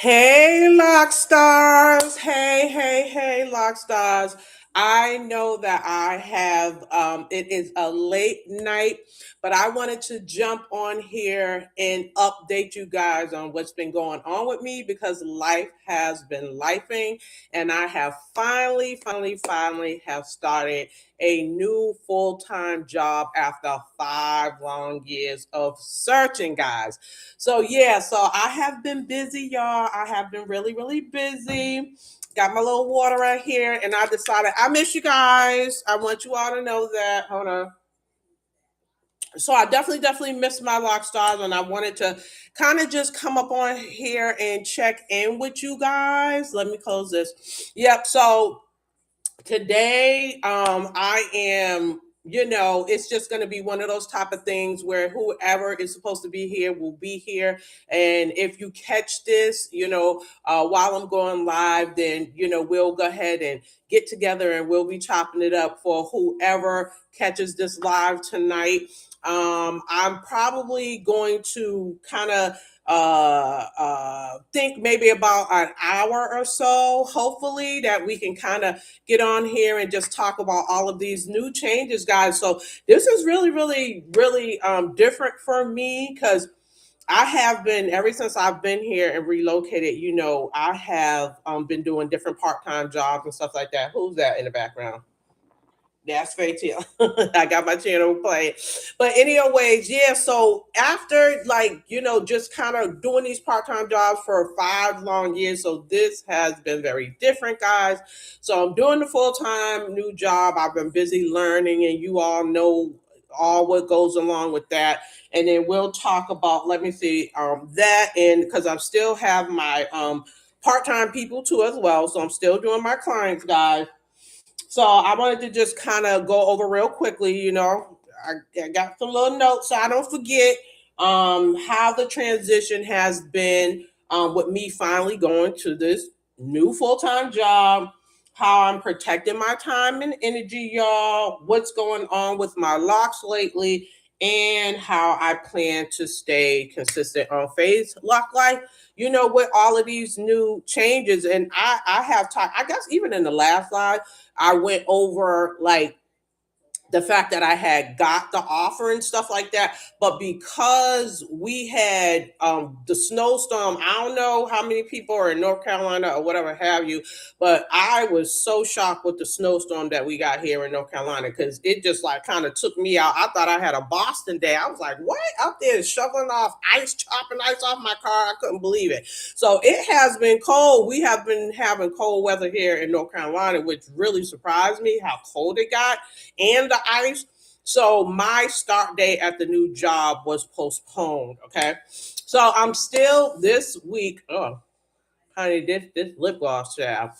Hey, Locstarz. Hey, Locstarz. I know that I have, it is a late night, but I wanted to jump on here and update you guys on what's been going on with me because life has been lifing, and I have finally have started a new full-time job after 5 long years of searching, guys. So I have been busy, y'all. I have been really busy. Got my little water right here, and I decided I miss you guys. I want you all to know that. Hold on. So I definitely miss my lock stars, and I wanted to kind of just come up on here and check in with you guys. Let me close this. Yep. So today I am, it's just going to be one of those type of things where whoever is supposed to be here will be here. And if you catch this, while I'm going live, then we'll go ahead and get together and we'll be chopping it up for whoever catches this live tonight. I'm probably going to kind of think maybe about an hour or so, hopefully, that we can kind of get on here and just talk about all of these new changes, guys. So this is really different for me because I have been, ever since I've been here and relocated, I have been doing different part-time jobs and stuff like that. Who's that in the background? That's fake too. I got my channel playing. But anyways, yeah, so after just kind of doing these part-time jobs for 5 long years, so this has been very different, guys. So I'm doing the full-time new job. I've been busy learning, and you all know all what goes along with that. And then we'll talk about, let me see, that, and because I still have my part-time people too as well. So I'm still doing my clients, guys. So I wanted to just kind of go over real quickly, I got some little notes so I don't forget how the transition has been with me finally going to this new full-time job, how I'm protecting my time and energy, y'all, what's going on with my locks lately, and how I plan to stay consistent on Faye'sloc'dlife, with all of these new changes. And I have talked, I guess even in the last live, I went over like the fact that I had got the offer and stuff like that. But because we had the snowstorm, I don't know how many people are in North Carolina or whatever have you, but I was so shocked with the snowstorm that we got here in North Carolina because it just like kind of took me out. I thought I had a Boston day. I was like, what? Out there shoveling off ice, chopping ice off my car. I couldn't believe it. So it has been cold. We have been having cold weather here in North Carolina, which really surprised me how cold it got and the ice. So my start date at the new job was postponed. Okay. So I'm still this week. Oh, honey, this lip gloss child.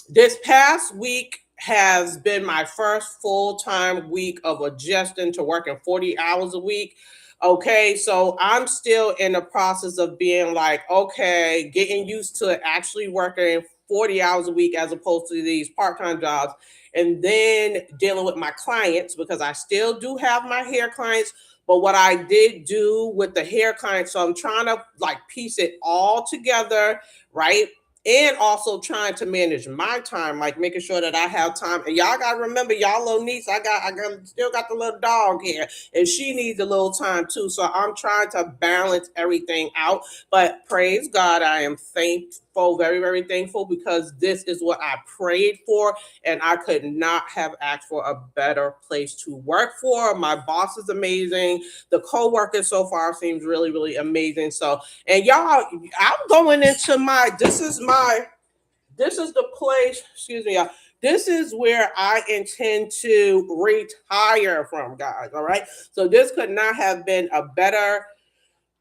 This past week has been my first full-time week of adjusting to working 40 hours a week. Okay, so I'm still in the process of being like, okay, getting used to actually working 40 hours a week as opposed to these part-time jobs, and then dealing with my clients because I still do have my hair clients. But what I did do with the hair clients, so I'm trying to like piece it all together, right? And also trying to manage my time, like making sure that I have time. And y'all gotta remember, y'all little niece, I got still got the little dog here, and she needs a little time too. So I'm trying to balance everything out. But praise God, I am thankful, very thankful, because this is what I prayed for, and I could not have asked for a better place to work for. My boss is amazing. The co-worker so far seems really amazing. So, and y'all, I'm going into this is the place, excuse me, y'all. This is where I intend to retire from, guys. All right. So this could not have been a better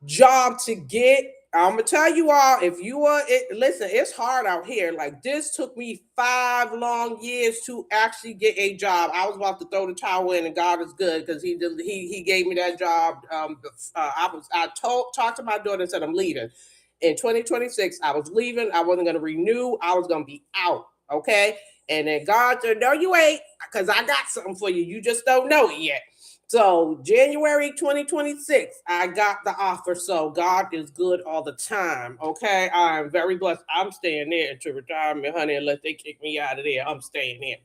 job to get. I'm gonna tell you all, if you are listen, it's hard out here. Like this took me 5 long years to actually get a job. I was about to throw the towel in, and God is good because he gave me that job. I talked to my daughter and said I'm leaving in 2026. I was leaving. I wasn't gonna renew. I was gonna be out. Okay, and then God said, "No, you ain't, because I got something for you. You just don't know it yet." So January 2026, I got the offer. So God is good all the time. Okay. I'm very blessed. I'm staying there to retirement, honey, unless they kick me out of there. I'm staying there.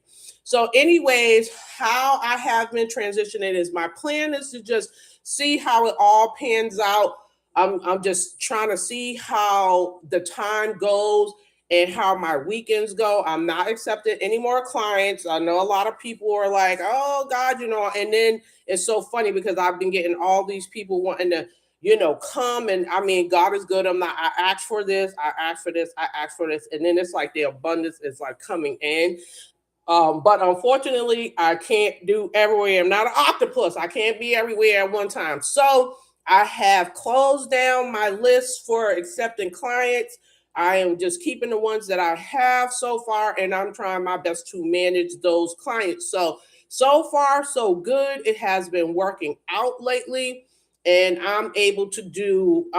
So, anyways, how I have been transitioning is my plan is to just see how it all pans out. I'm just trying to see how the time goes and how my weekends go. I'm not accepting any more clients. I know a lot of people are like, oh God, and then it's so funny because I've been getting all these people wanting to, come, and I mean, God is good. I asked for this, I asked for this, I asked for this, and then it's like the abundance is like coming in. But unfortunately, I can't do everywhere. I'm not an octopus. I can't be everywhere at one time. So I have closed down my list for accepting clients. I am just keeping the ones that I have so far, and I'm trying my best to manage those clients. So far, so good. It has been working out lately, and I'm able to do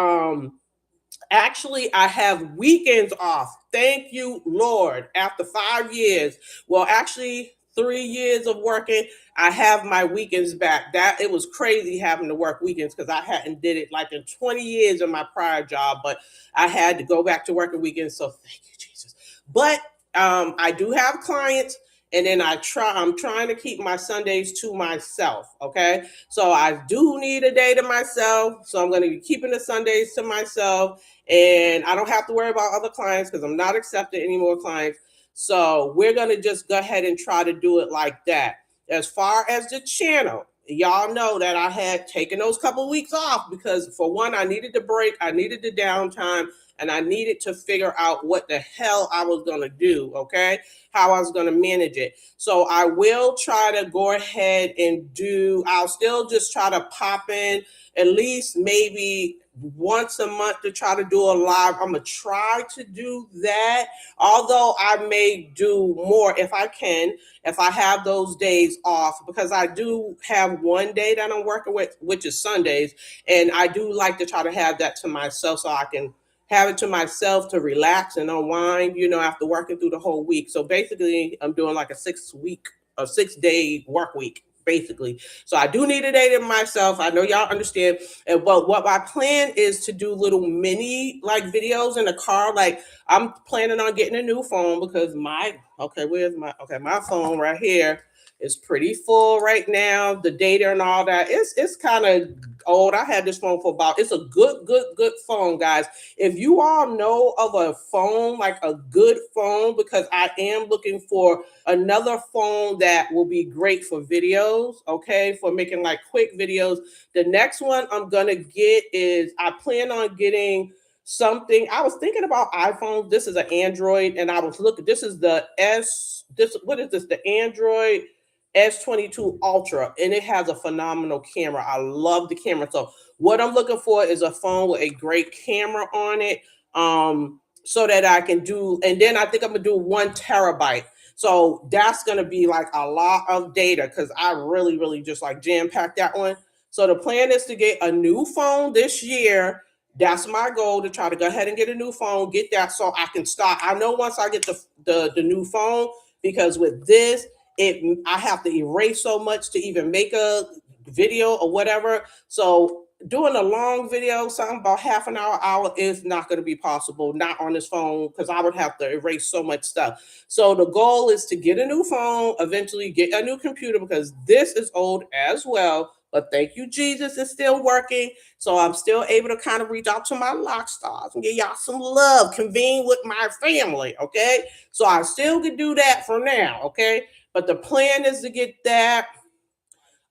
actually, I have weekends off. Thank you, Lord. After 5 years, well, actually, 3 years of working, I have my weekends back. That it was crazy having to work weekends because I hadn't did it like in 20 years in my prior job, but I had to go back to working weekends. So thank you, Jesus. But I do have clients, and then I'm trying to keep my Sundays to myself. Okay, so I do need a day to myself. So I'm going to be keeping the Sundays to myself, and I don't have to worry about other clients because I'm not accepting any more clients. So we're going to just go ahead and try to do it like that. As far as the channel, y'all know that I had taken those couple weeks off because, for one, I needed the break, I needed the downtime, and I needed to figure out what the hell I was going to do, okay? How I was going to manage it. So I will try to go ahead and I'll still just try to pop in at least maybe once a month to try to do a live. I'm gonna try to do that, although I may do more if I can, if I have those days off, because I do have one day that I'm working with, which is Sundays, and I do like to try to have that to myself so I can have it to myself to relax and unwind, after working through the whole week. So basically, I'm doing like a 6-day work week, basically. So I do need a day to myself. I know y'all understand. And but what my plan is to do little mini like videos in the car. Like, I'm planning on getting a new phone because my phone right here is pretty full right now. The data and all that. It's kind of old. I had this phone for it's a good phone, guys. If you all know of a phone, like a good phone, because I am looking for another phone that will be great for videos, okay, for making like quick videos. The next one I'm gonna get is, I plan on getting something. I was thinking about iPhones. This is an Android, and I was looking. This is the what is this? The Android S22 Ultra, and it has a phenomenal camera. I love the camera. So what I'm looking for is a phone with a great camera on it, so that I can do. And then I think I'm gonna do 1 terabyte. So that's gonna be like a lot of data because I really, really just like jam packed that one. So the plan is to get a new phone this year. That's my goal, to try to go ahead and get a new phone, get that so I can start. I know once I get the new phone, because with this, I have to erase so much to even make a video or whatever. So doing a long video, something about half an hour, is not going to be possible, not on this phone, because I would have to erase so much stuff. So the goal is to get a new phone, eventually get a new computer, because this is old as well. But thank you, Jesus, it's still working. So I'm still able to kind of reach out to my Locstarz and give y'all some love, convene with my family, okay? So I still can do that for now, okay? But the plan is to get that.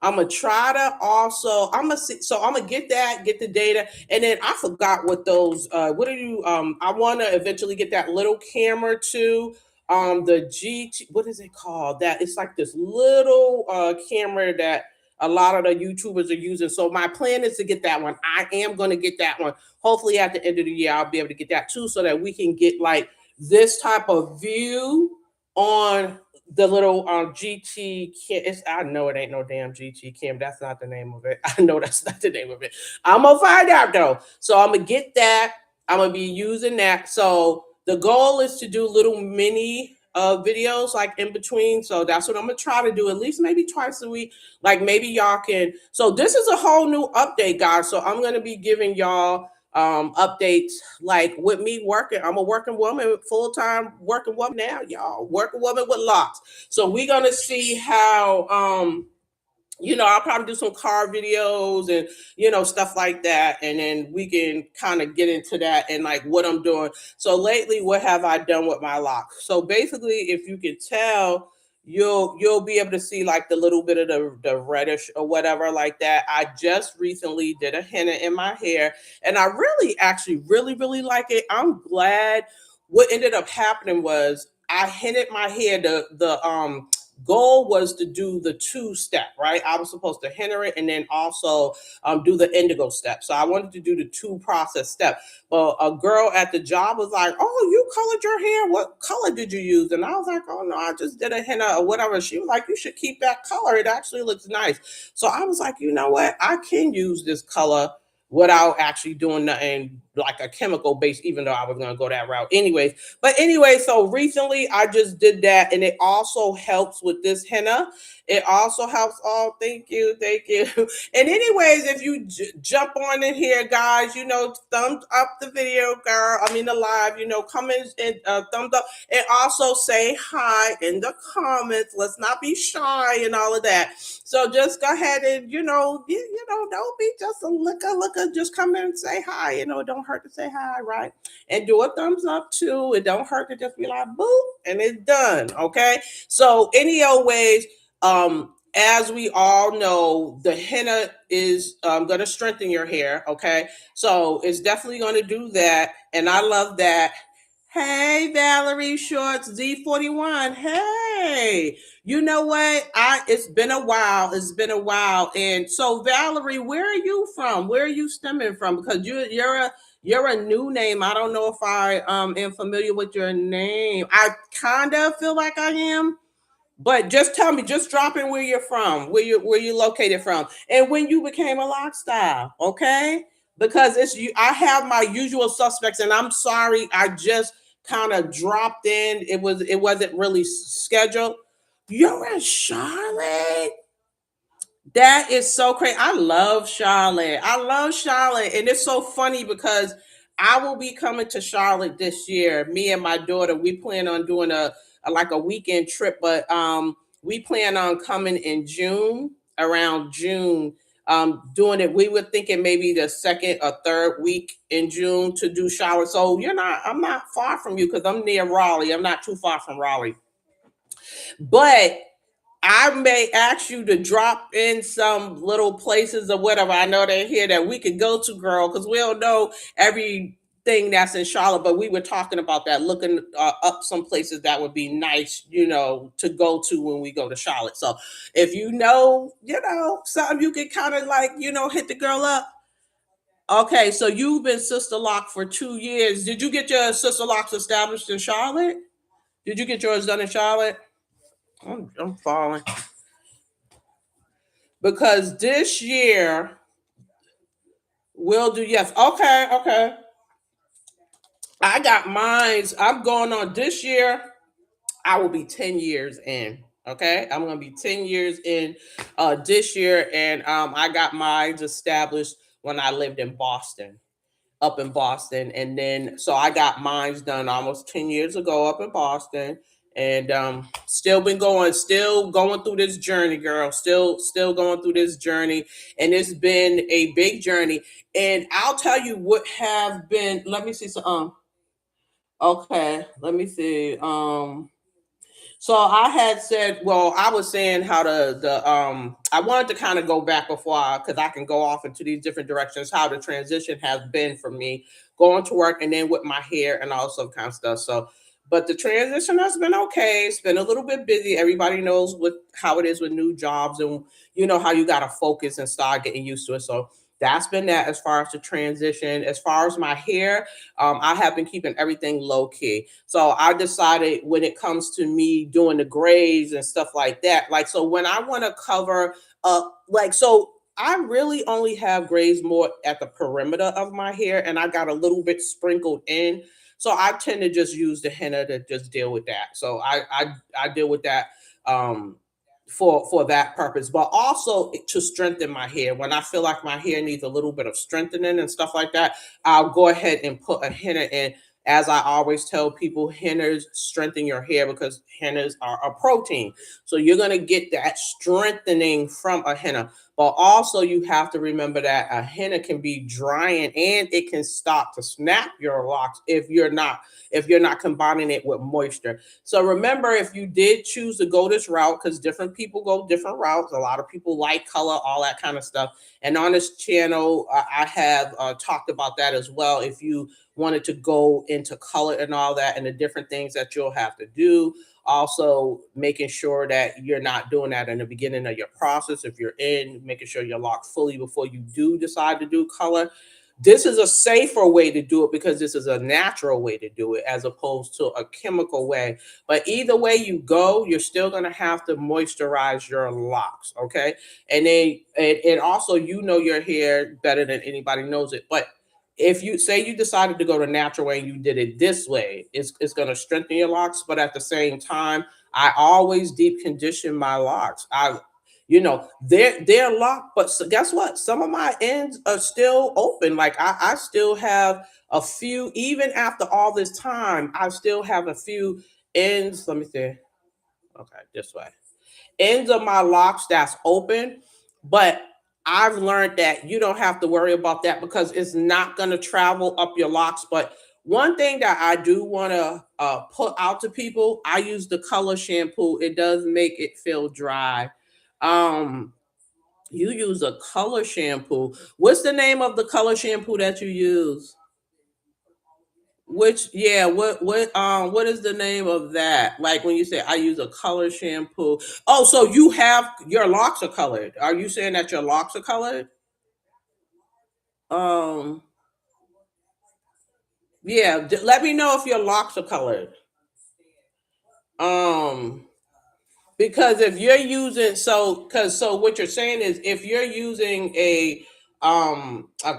I'm gonna try to also. I'm gonna see. So I'm gonna get that, get the data, and then I forgot what those. What are you? I want to eventually get that little camera too. The GT. What is it called? That it's like this little camera that a lot of the YouTubers are using. So my plan is to get that one. I am gonna get that one. Hopefully at the end of the year I'll be able to get that too, so that we can get like this type of view on the little GT cam. I know it ain't no damn GT cam. That's not the name of it. I know that's not the name of it. I'm gonna find out though. So I'm gonna get that. I'm gonna be using that. So the goal is to do little mini videos like in between. So that's what I'm gonna try to do, at least maybe twice a week. Like maybe y'all can. So this is a whole new update, guys. So I'm gonna be giving y'all updates like with me working. I'm a working woman, full-time working woman now, y'all. Working woman with locks. So we're gonna see how I'll probably do some car videos and stuff like that, and then we can kind of get into that and like what I'm doing. So lately, what have I done with my locks? So basically, if you can tell, you'll be able to see like the little bit of the reddish or whatever like that. I just recently did a henna in my hair, and I really actually really like it. I'm glad. What ended up happening was I hennaed my hair. The goal was to do the two step, right? I was supposed to henna it and then also do the indigo step. So I wanted to do the two process step. But a girl at the job was like, "Oh, you colored your hair. What color did you use?" And I was like, "Oh no, I just did a henna or whatever." She was like, "You should keep that color. It actually looks nice." So I was like, "You know what? I can use this color without actually doing nothing like a chemical base, even though I was gonna go that route anyways." But anyway, so recently I just did that, and it also helps with this henna. It also helps. Oh, thank you, thank you. And anyways, if you jump on in here, guys, thumbs up the video, girl. I mean the live. Come in and thumbs up, and also say hi in the comments. Let's not be shy and all of that. So just go ahead and don't be just a looker. Just come in and say hi. It don't hurt to say hi, right? And do a thumbs up too. It don't hurt to just be like boop and it's done. Okay. So any old ways, as we all know, the henna is going to strengthen your hair. Okay. So it's definitely going to do that. And I love that. Hey, Valerie Shorts Z41. Hey, you know what? It's been a while. It's been a while. And so, Valerie, where are you from? Where are you stemming from? Because you're a new name. I don't know if I am familiar with your name. I kind of feel like I am, but just tell me, just drop in where you're from, where you located from, and when you became a Locstarz, okay? Because it's you. I have my usual suspects, and I'm sorry, I just kind of dropped in. It wasn't really scheduled. You're in Charlotte. That is so crazy. I love Charlotte. I love Charlotte. And it's so funny because I will be coming to Charlotte this year. Me and my daughter, we plan on doing a like a weekend trip, but we plan on coming in June, around June. Doing it. We were thinking maybe the second or third week in June to do Charlotte. So I'm not far from you because I'm near Raleigh. I'm not too far from Raleigh. But I may ask you to drop in some little places or whatever. I know they're here that we could go to, girl, because we don't know everything that's in Charlotte. But we were talking about that, looking up some places that would be nice, to go to when we go to Charlotte. So if something you can kind of like, hit the girl up. Okay, so you've been Sister Lock for 2 years. Did you get your Sister Locks established in Charlotte? Did you get yours done in Charlotte? I'm falling. Because this year we'll do, yes. Okay, okay. I got mines. I'm going on this year. I will be 10 years in. Okay. I'm gonna be 10 years in this year. And I got mines established when I lived in Boston. Up in Boston. And then so I got mines done almost 10 years ago up in Boston. And still going through this journey, girl. Still going through this journey. And it's been a big journey. And I'll tell you what have been, let me see some okay, let me see. So I had said, well, I was saying how the I wanted to kind of go back before because I can go off into these different directions, how the transition has been for me going to work and then with my hair and all some kind of stuff. So, but the transition has been okay. It's been a little bit busy. Everybody knows how it is with new jobs, and you know how you got to focus and start getting used to it. So that's been that as far as the transition. As far as my hair, I have been keeping everything low key. So I decided when it comes to me doing the grays and stuff like that, like, so when I want to cover so I really only have grays more at the perimeter of my hair, and I got a little bit sprinkled in. So I tend to just use the henna to just deal with that. So I deal with that um for that purpose, but also to strengthen my hair. When I feel like my hair needs a little bit of strengthening and stuff like that, I'll go ahead and put a henna in. As I always tell people, hennas strengthen your hair because hennas are a protein. So you're going to get that strengthening from a henna. But also you have to remember that a henna can be drying and it can start to snap your locks if you're not combining it with moisture. So remember, if you did choose to go this route, because different people go different routes, a lot of people like color, all that kind of stuff. And on this channel, I have talked about that as well. If you wanted to go into color and all that, and the different things that you'll have to do. Also, making sure that you're not doing that in the beginning of your process. If you're in, making sure you're locked fully before you do decide to do color. This is a safer way to do it because this is a natural way to do it as opposed to a chemical way. But either way you go, you're still going to have to moisturize your locks. Okay. And then, and also, your hair better than anybody knows it. But if you say you decided to go the natural way and you did it this way, it's going to strengthen your locks. But at the same time, I always deep condition my locks. They're locked, but guess what? Some of my ends are still open. Like I still have a few, even after all this time, I still have a few ends. Let me see. Okay, this way ends of my locks that's open, but I've learned that you don't have to worry about that because it's not going to travel up your locks. But one thing that I do want to put out to people, I use the color shampoo. It does make it feel dry. Um, you use a color shampoo. What's the name of the color shampoo that you use? Which yeah, what is the name of that? Like when you say I use a color shampoo. Oh, so you have your locks are colored. Are you saying that your locks are colored? Um yeah, let me know if your locks are colored. Um because if you're using so what you're saying is if you're using a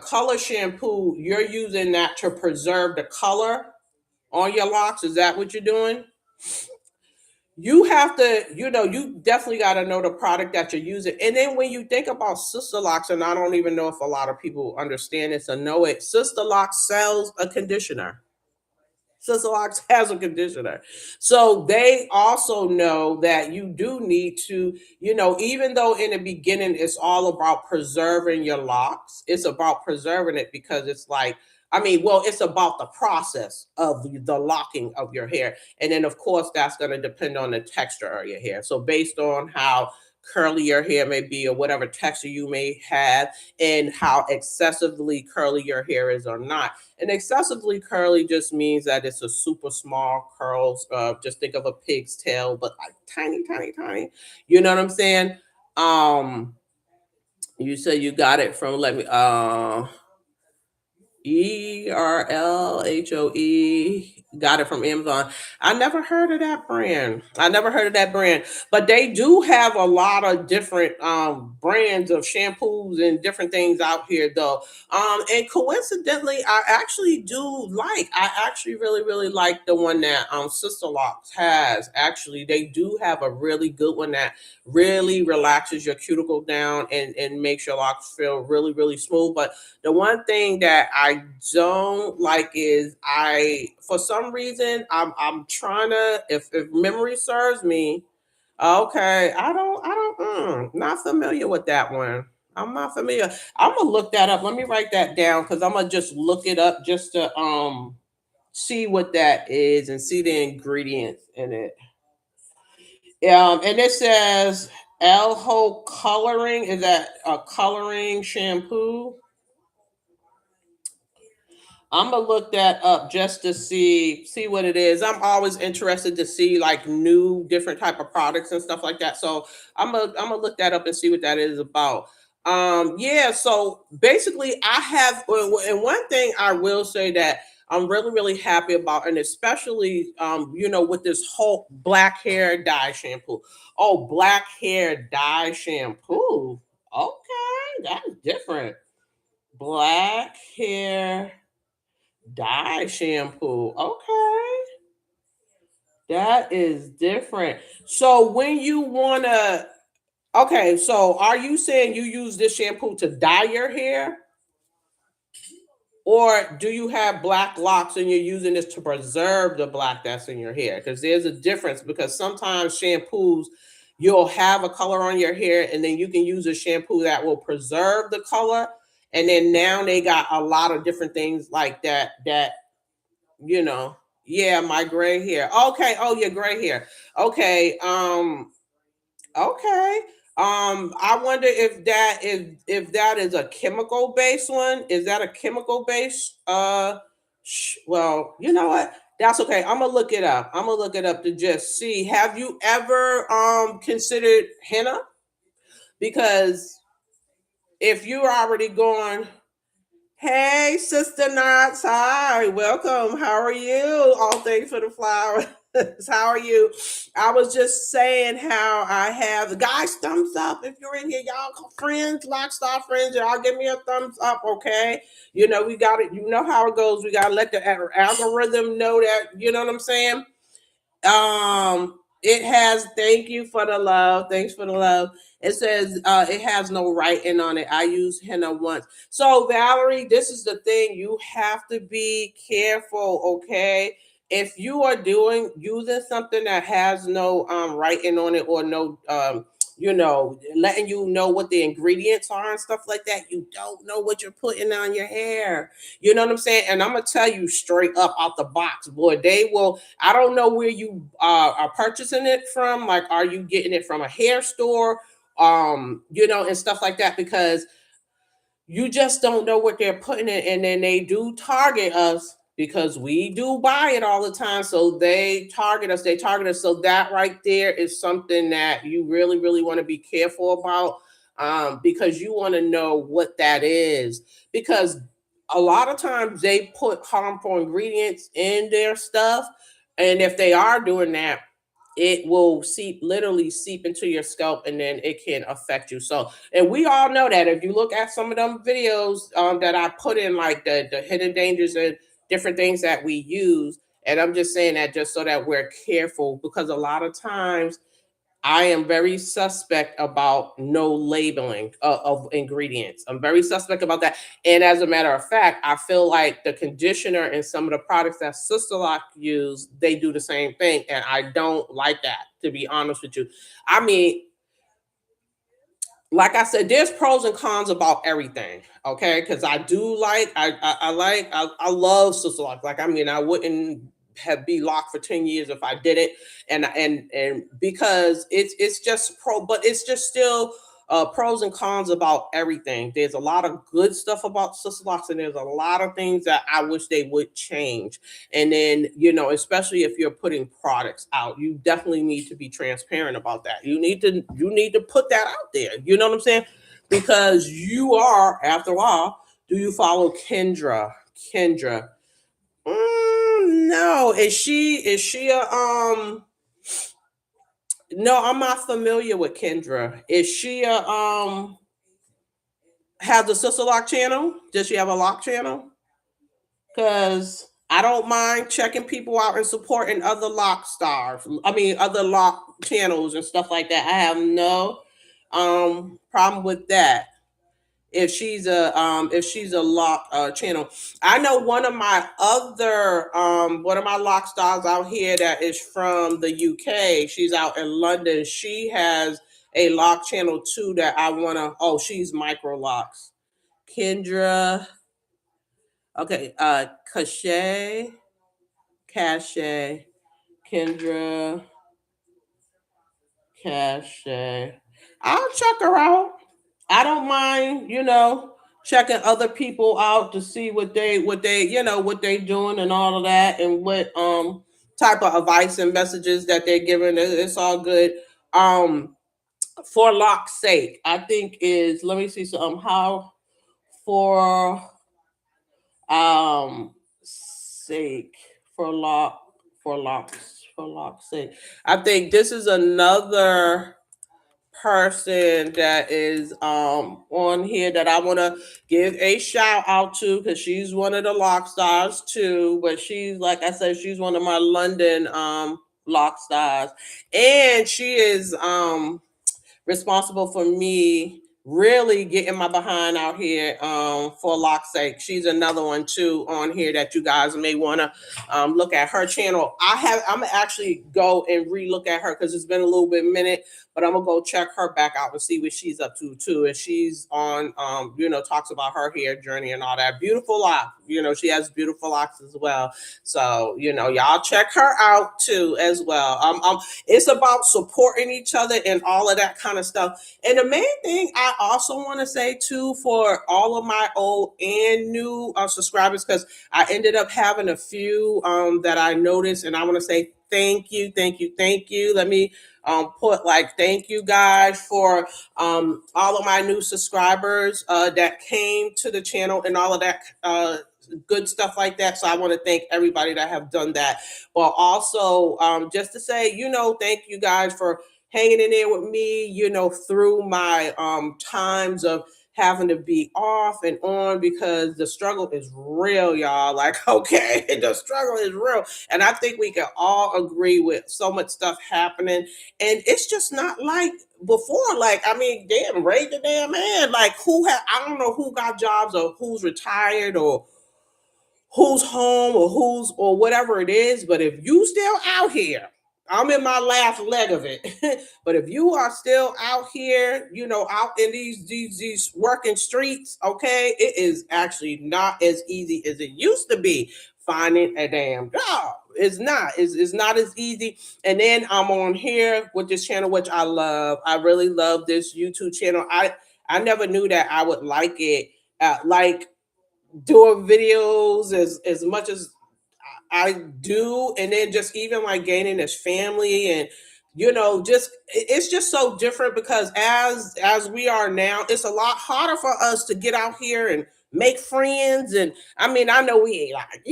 color shampoo, you're using that to preserve the color on your locks. Is that what you're doing? You have to, you definitely got to know the product that you're using. And then when you think about Sister Locks, and I don't even know if a lot of people understand this or know it, Sister Locks sells a conditioner. Sisalaks has a conditioner. So they also know that you do need to, even though in the beginning it's all about preserving your locks, it's about preserving it because it's like, it's about the process of the locking of your hair. And then, of course, that's going to depend on the texture of your hair. So, based on how curly your hair may be or whatever texture you may have, and how excessively curly your hair is or not. And excessively curly just means that it's a super small curls. Just think of a pig's tail, but like tiny, tiny, tiny. You know what I'm saying? You said you got it from Erlhoe. Got it from Amazon. I never heard of that brand. I never heard of that brand. But they do have a lot of different brands of shampoos and different things out here though. And coincidentally, I actually really, really like the one that Sister Locks has. Actually, they do have a really good one that really relaxes your cuticle down and makes your locks feel really, really smooth. But the one thing that I don't like is for some reason, I'm trying to, if memory serves me, okay, not familiar with that one. I'm not familiar. I'm gonna look that up. Let me write that down because I'm gonna just look it up just to see what that is and see the ingredients in it. And it says Elho coloring. Is that a coloring shampoo? I'm gonna look that up just to see what it is. I'm always interested to see like new different type of products and stuff like that. So I'm gonna look that up and see what that is about. Yeah, so basically I have and one thing I will say that I'm really, really happy about, and especially with this whole black hair dye shampoo. Oh, black hair dye shampoo. Okay, that's different. Black hair dye shampoo. Okay. That is different. So when you wanna, okay, so are you saying you use this shampoo to dye your hair? Or do you have black locks and you're using this to preserve the black that's in your hair? Because there's a difference, because sometimes shampoos, you'll have a color on your hair and then you can use a shampoo that will preserve the color. And then now they got a lot of different things like that, you know. Yeah, my gray hair. Okay, oh, your gray hair. Okay, okay. I wonder if that is a chemical based one. Is that a chemical based? Well, you know what? That's okay. I'm gonna look it up. I'm gonna look it up to just see. Have you ever considered henna? Because if you're already going, hey, Sister Knots. Hi, welcome. How are you? All things for the flowers. How are you? I was just saying how I have the guys thumbs up. If you're in here, y'all friends, Locstarz friends, y'all give me a thumbs up, okay? You know, we got it. You know how it goes. We got to let the algorithm know that, you know what I'm saying? It has, thank you for the love. Thanks for the love. It says it has no writing on it. I used henna once. So Valerie, this is the thing. You have to be careful, okay? If you are doing using something that has no writing on it, or no letting you know what the ingredients are and stuff like that, you don't know what you're putting on your hair. You know what I'm saying? And I'm gonna tell you straight up out the box, boy, they will. I don't know where you are purchasing it from. Like, are you getting it from a hair store? And stuff like that, because you just don't know what they're putting in. And then they do target us because we do buy it all the time. So they target us. So that right there is something that you really, really want to be careful about, because you want to know what that is. Because a lot of times they put harmful ingredients in their stuff. And if they are doing that, it will literally seep into your scalp, and then it can affect you. So, and we all know that if you look at some of them videos that I put in, like the hidden dangers and different things that we use. And I'm just saying that just so that we're careful, because a lot of times I am very suspect about no labeling of ingredients. I'm very suspect about that. And as a matter of fact, I feel like the conditioner and some of the products that Sister Lock use, they do the same thing. And I don't like that, to be honest with you. I mean, like I said, there's pros and cons about everything. Okay, because I do like I love Sister Lock. Like, I mean, I wouldn't have be locked for 10 years if I didn't. And because it's just but it's just still pros and cons about everything. There's a lot of good stuff about Sister Locks, and there's a lot of things that I wish they would change. And then, especially if you're putting products out, you definitely need to be transparent about that. You need to put that out there. You know what I'm saying? Because you are, after all, do you follow Kendra? Kendra. No. Is she a no, I'm not familiar with Kendra. Is she a has a Sister Lock channel? Does she have a lock channel? Because I don't mind checking people out and supporting other lock stars. I mean, other lock channels and stuff like that. I have no problem with that. If she's a lock channel, I know one of my lock stars out here that is from the UK. She's out in London. She has a lock channel too that I wanna. Oh, she's micro locks. Kendra. Okay, Cache, Kendra, Cache. I'll check her out. I don't mind, checking other people out to see what they doing and all of that, and what type of advice and messages that they're giving. It's all good. Um, for lock's sake, I think is, let me see some how for sake for locks sake. I think this is another person that is on here that I want to give a shout out to, because she's one of the Locstarz too. But she's, like I said, she's one of my London Locstarz, and she is responsible for me really getting my behind out here for Loc's sake. She's another one too on here that you guys may want to look at her channel. I'm gonna actually go and re-look at her because it's been a little bit minute, but I'm gonna go check her back out and see what she's up to too. And she's on talks about her hair journey and all that. Beautiful locks. She has beautiful locks as well. So y'all check her out too as well. It's about supporting each other and all of that kind of stuff. And the main thing I also want to say too, for all of my old and new subscribers, because I ended up having a few that I noticed, and I want to say thank you, thank you, thank you. Let me put like thank you guys for all of my new subscribers that came to the channel and all of that good stuff like that. So I want to thank everybody that have done that. But also just to say, thank you guys for hanging in there with me, through my times of having to be off and on, because the struggle is real, y'all. Like, okay, the struggle is real. And I think we can all agree with so much stuff happening. And it's just not like before. Like, I mean, damn, raise the damn man. Like, I don't know who got jobs or who's retired or who's home or whatever it is. But if you still out here, I'm in my last leg of it. But if you are still out here, out in these working streets, okay, it is actually not as easy as it used to be finding a damn job. It's not. It's not as easy. And then I'm on here with this channel, which I love. I really love this YouTube channel. I never knew that I would like it. Like doing videos as much as I do, and then just even like gaining this family, and just it's just so different, because as we are now, it's a lot harder for us to get out here and make friends. And I mean, I know we ain't like,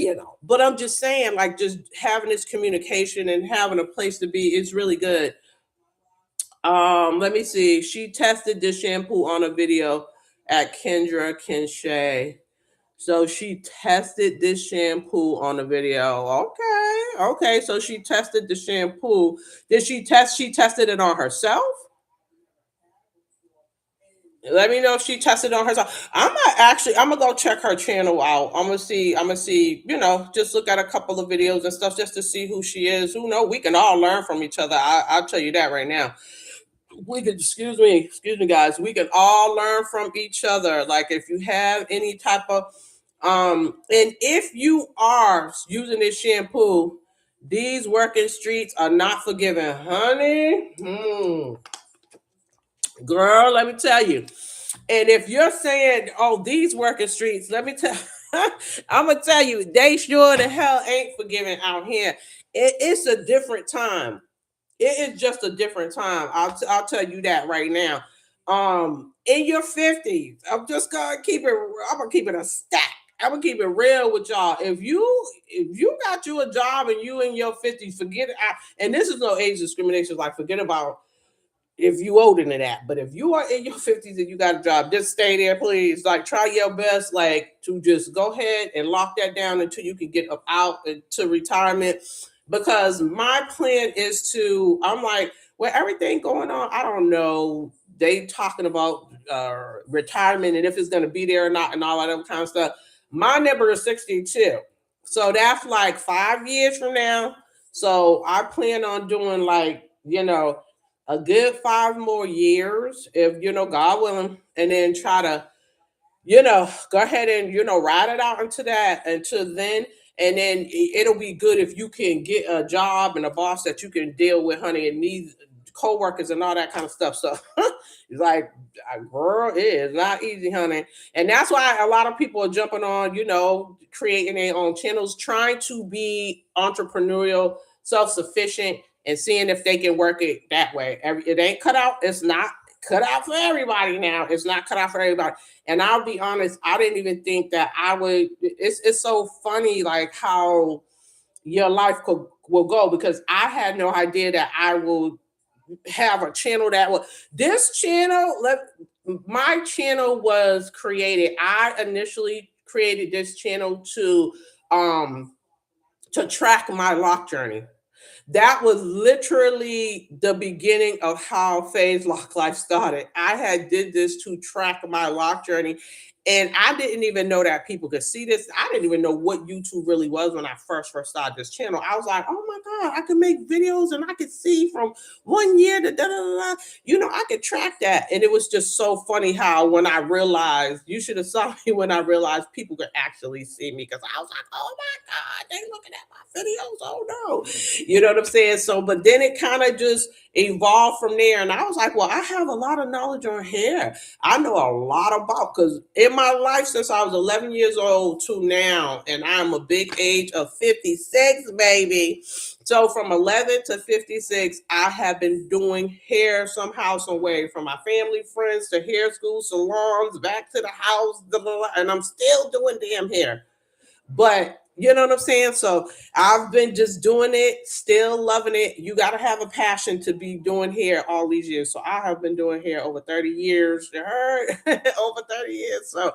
but I'm just saying, like, just having this communication and having a place to be is really good. Let me see. She tested this shampoo on a video at Kendra Kinshay. So she tested this shampoo on the video. Okay. Okay. So she tested the shampoo. She tested it on herself? Let me know if she tested it on herself. I'm gonna go check her channel out. I'm gonna see, just look at a couple of videos and stuff just to see who she is. Who know, we can all learn from each other. I'll tell you that right now. We could, excuse me guys, we can all learn from each other. Like, if you have any type of and if you are using this shampoo, these working streets are not forgiving, honey. Girl, let me tell you. And if you're saying, oh, these working streets, let me tell I'm gonna tell you, they sure the hell ain't forgiving out here. It's a different time. It is just a different time. I'll tell you that right now. In your 50s, I'm gonna keep it a stack. I'm gonna keep it real with y'all. If you got you a job and you in your 50s, forget it. And this is no age discrimination. Like, forget about if you older than that. But if you are in your 50s and you got a job, just stay there, please. Like, try your best, like, to just go ahead and lock that down until you can get up out to retirement. Because my plan is I'm like, with everything going on, I don't know. They talking about retirement and if it's going to be there or not and all of that kind of stuff. My number is 62. So that's like 5 years from now. So I plan on doing, like, a good 5 more years, if God willing, and then try to go ahead and ride it out until then. And then it'll be good if you can get a job and a boss that you can deal with, honey, and these co-workers and all that kind of stuff. So it's like, girl, it is not easy, honey. And that's why a lot of people are jumping on, creating their own channels, trying to be entrepreneurial, self-sufficient, and seeing if they can work it that way. It ain't cut out. It's not cut out for everybody now. It's not cut out for everybody. And I'll be honest, I didn't even think that I would. It's so funny, like, how your life will go, because I had no idea that I will, have a channel that was this channel. My channel was created. I initially created this channel um to track my lock journey. That was literally the beginning of how Phase Lock Life started. I had did this to track my lock journey, and I didn't even know that people could see this. I didn't even know what YouTube really was when I first started this channel. I was like, oh my god, I could make videos and I could see from 1 year to da da da. I could track that, and it was just so funny how when I realized, you should have saw me when I realized people could actually see me because I was like, oh my god, they looking at my videos. Oh no, you know what I'm saying? So, but then it kind of just evolved from there. And I was like, well, I have a lot of knowledge on hair. I know a lot about, because in my life since I was 11 years old to now, and I'm a big age of 56, baby. So from 11 to 56, I have been doing hair somehow, some way, from my family, friends to hair school, salons, back to the house, and I'm still doing damn hair. But you know what I'm saying? So I've been just doing it, still loving it. You got to have a passion to be doing hair all these years. So I have been doing hair over 30 years. You heard? Over 30 years. So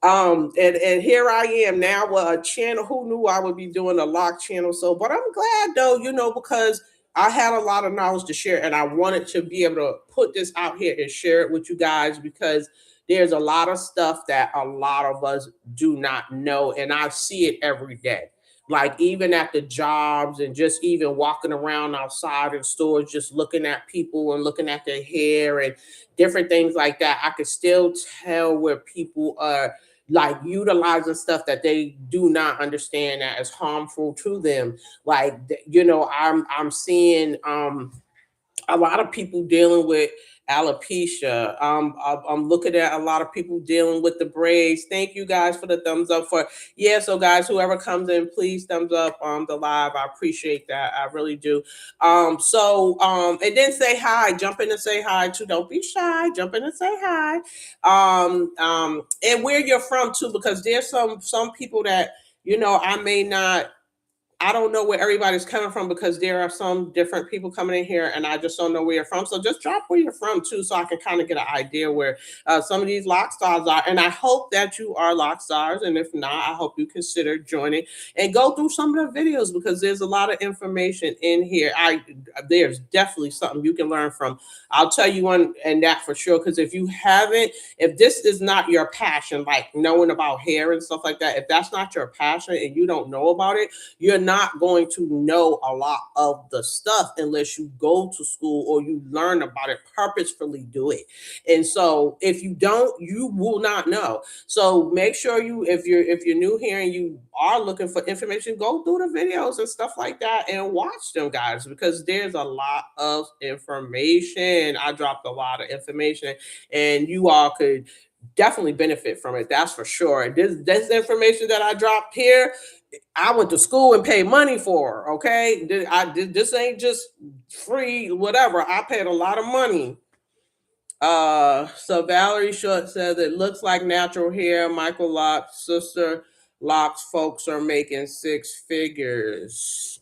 and here I am now with a channel. Who knew I would be doing a lock channel? So, but I'm glad though, because I had a lot of knowledge to share, and I wanted to be able to put this out here and share it with you guys, because there's a lot of stuff that a lot of us do not know, and I see it every day. Like even at the jobs, and just even walking around outside in stores, just looking at people and looking at their hair and different things like that. I can still tell where people are like utilizing stuff that they do not understand that is harmful to them. Like I'm seeing a lot of people dealing with alopecia. I'm looking at a lot of people dealing with the braids. Thank you guys for the thumbs up for, yeah. So guys, whoever comes in, please thumbs up on the live. I appreciate that. I really do. And then say hi. Jump in and say hi too. Don't be shy. Jump in and say hi. And where you're from too, because there's some people that I may not, I don't know where everybody's coming from, because there are some different people coming in here and I just don't know where you're from. So just drop where you're from too, so I can kind of get an idea where some of these Locstarz are. And I hope that you are Locstarz. And if not, I hope you consider joining and go through some of the videos, because there's a lot of information in here. There's definitely something you can learn from. I'll tell you one, and that for sure, because if this is not your passion, like knowing about hair and stuff like that, if that's not your passion and you don't know about it, you're not going to know a lot of the stuff unless you go to school or you learn about it, purposefully do it. And so if you don't, you will not know. So make sure if you're new here and you are looking for information, go through the videos and stuff like that and watch them, guys, because there's a lot of information. I dropped a lot of information, and you all could definitely benefit from it. That's for sure. This information that I dropped here, I went to school and paid money for. Okay, this ain't just free, whatever. I paid a lot of money. So Valerie Short says it looks like natural hair. Michael Locke's sister Locke's folks are making six figures.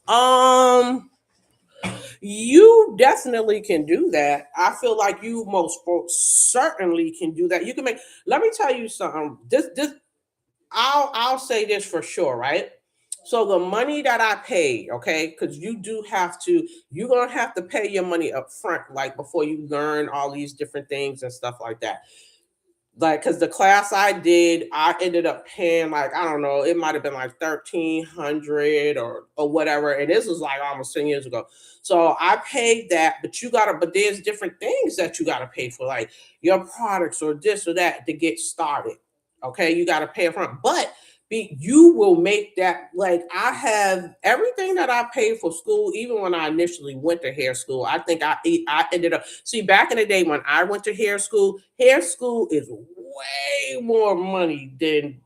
You definitely can do that. I feel like you most certainly can do that. You can make. Let me tell you something. This I'll say this for sure, right? So the money that I paid, okay, because you're gonna have to pay your money up front, like before you learn all these different things and stuff like that. Like, because the class I did, I ended up paying, like, I don't know, it might have been like 1,300 or whatever, and this was like almost 10 years ago. So I paid that, but there's different things that you gotta pay for, like your products or this or that to get started. Okay, you gotta pay upfront, but you will make that. Like, I have everything that I paid for school, even when I initially went to hair school. I think I ended up, see, back in the day when I went to hair school is way more money than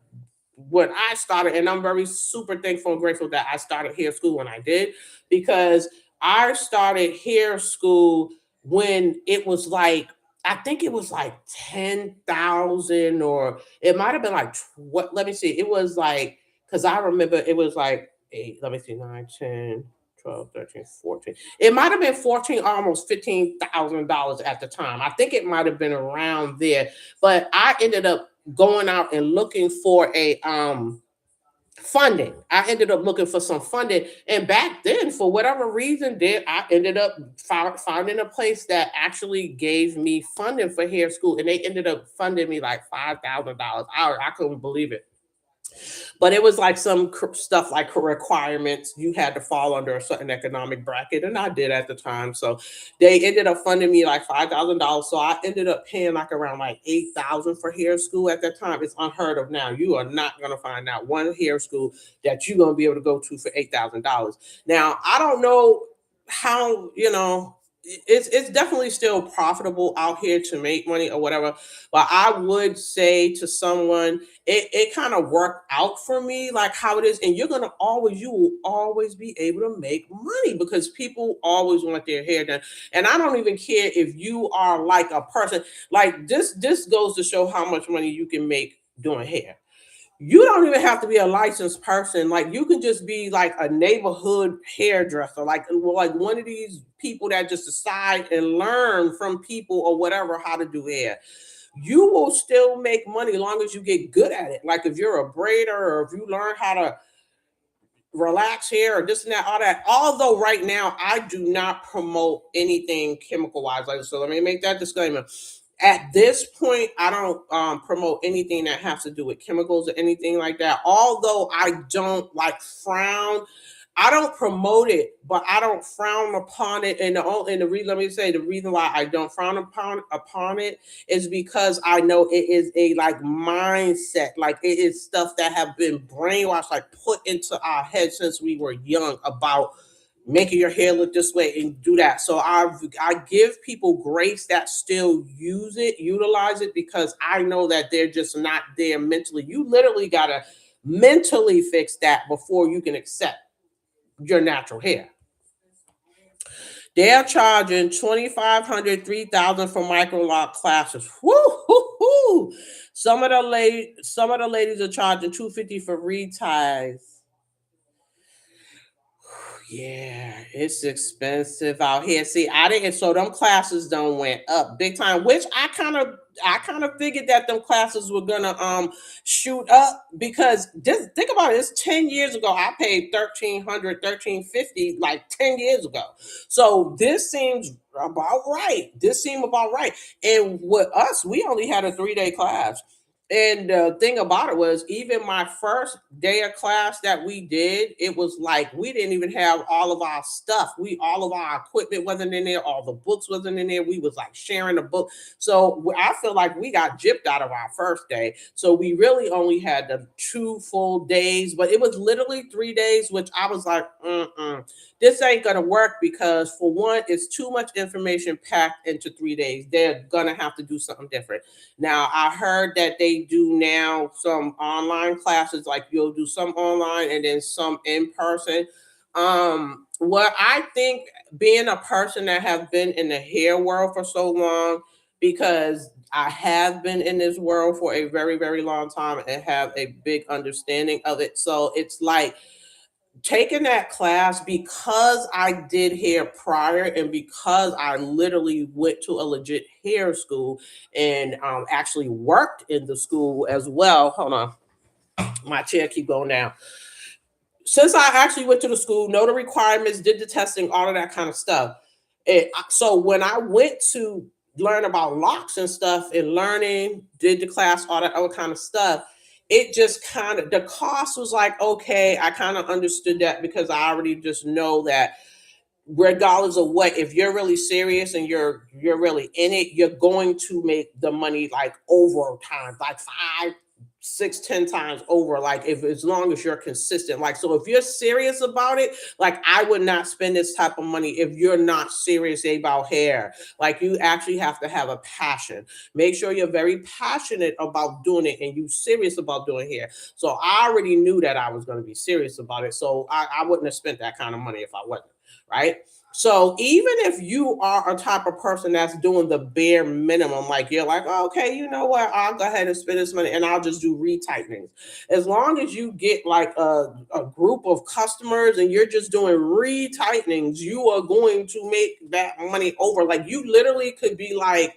when I started, and I'm very super thankful and grateful that I started hair school when I did, because I started hair school when it was like, I think it was like 10,000, or it might have been like what, let me see. It was like, because I remember it was like eight, let me see, 9, 10. 12, 13, 14. It might have been 14, almost $15,000 at the time. I think it might have been around there. But I ended up going out and looking for a funding. I ended up looking for some funding. And back then, for whatever reason, did I ended up finding a place that actually gave me funding for hair school. And they ended up funding me like $5,000. I couldn't believe it, but it was like some stuff like requirements. You had to fall under a certain economic bracket, and I did at the time. So they ended up funding me like $5,000. So I ended up paying like around like 8,000 for hair school at that time. It's unheard of now. You are not going to find out one hair school that you're going to be able to go to for $8,000. Now I don't know how, it's definitely still profitable out here to make money or whatever, but I would say to someone, it kind of worked out for me like how it is. And you will always be able to make money because people always want their hair done. And I don't even care if you are like a person like this goes to show how much money you can make doing hair. You don't even have to be a licensed person. Like you can just be like a neighborhood hairdresser, like one of these people that just decide and learn from people or whatever how to do hair. You will still make money as long as you get good at it. Like if you're a braider or if you learn how to relax hair or this and that, all that. Although right now I do not promote anything chemical wise. Like so, let me make that disclaimer. At this point, I don't promote anything that has to do with chemicals or anything like that. Although I don't like frown, I don't promote it, but I don't frown upon it. And the reason, let me say, the reason why I don't frown upon it is because I know it is a like mindset, like it is stuff that have been brainwashed, like put into our head since we were young about making your hair look this way and do that. So I give people grace that still utilize it because I know that they're just not there mentally. You literally gotta mentally fix that before you can accept your natural hair. They're charging 2,500, 3,000 for micro lock classes. Woo hoo hoo. Some of the ladies are charging 250 for reties. Yeah, it's expensive out here. See, I didn't, so them classes don't went up big time, which I kind of figured that them classes were gonna shoot up because just think about it, it's 10 years ago. I paid 1,300, 1,350 like 10 years ago. So this seems about right. This seemed about right. And with us, we only had a 3-day class. And the thing about it was, even my first day of class that we did, it was like we didn't even have all of our stuff. All of our equipment wasn't in there, all the books wasn't in there. We was like sharing the book. So I feel like we got gypped out of our first day. So we really only had the 2 full days, but it was literally 3 days, which I was like, this ain't gonna work because for one, it's too much information packed into 3 days. They're gonna have to do something different. Now, I heard that they do now some online classes, like you'll do some online and then some in person. What I think, being a person that have been in the hair world for so long, because I have been in this world for a very, very long time and have a big understanding of it. So it's like taking that class because I did hair prior and because I literally went to a legit hair school and actually worked in the school as well. Hold on, my chair keep going down. Since I actually went to the school, know the requirements, did the testing, all of that kind of stuff. So when I went to learn about locks and stuff and learning, did the class, all that other kind of stuff, it just kind of, the cost was like, okay, I kind of understood that because I already just know that regardless of what, if you're really serious and you're really in it, you're going to make the money like over time, like 5, 6, 10 times over, like if as long as you're consistent. Like so if you're serious about it, like I would not spend this type of money if you're not serious about hair. Like you actually have to have a passion. Make sure you're very passionate about doing it and you serious about doing hair. So I already knew that I was going to be serious about it, so I wouldn't have spent that kind of money if I wasn't. right? So even if you are a type of person that's doing the bare minimum, like you're like, oh, okay, you know what, I'll go ahead and spend this money and I'll just do retightenings. As long as you get like a group of customers and you're just doing retightenings, you are going to make that money over. Like you literally could be like,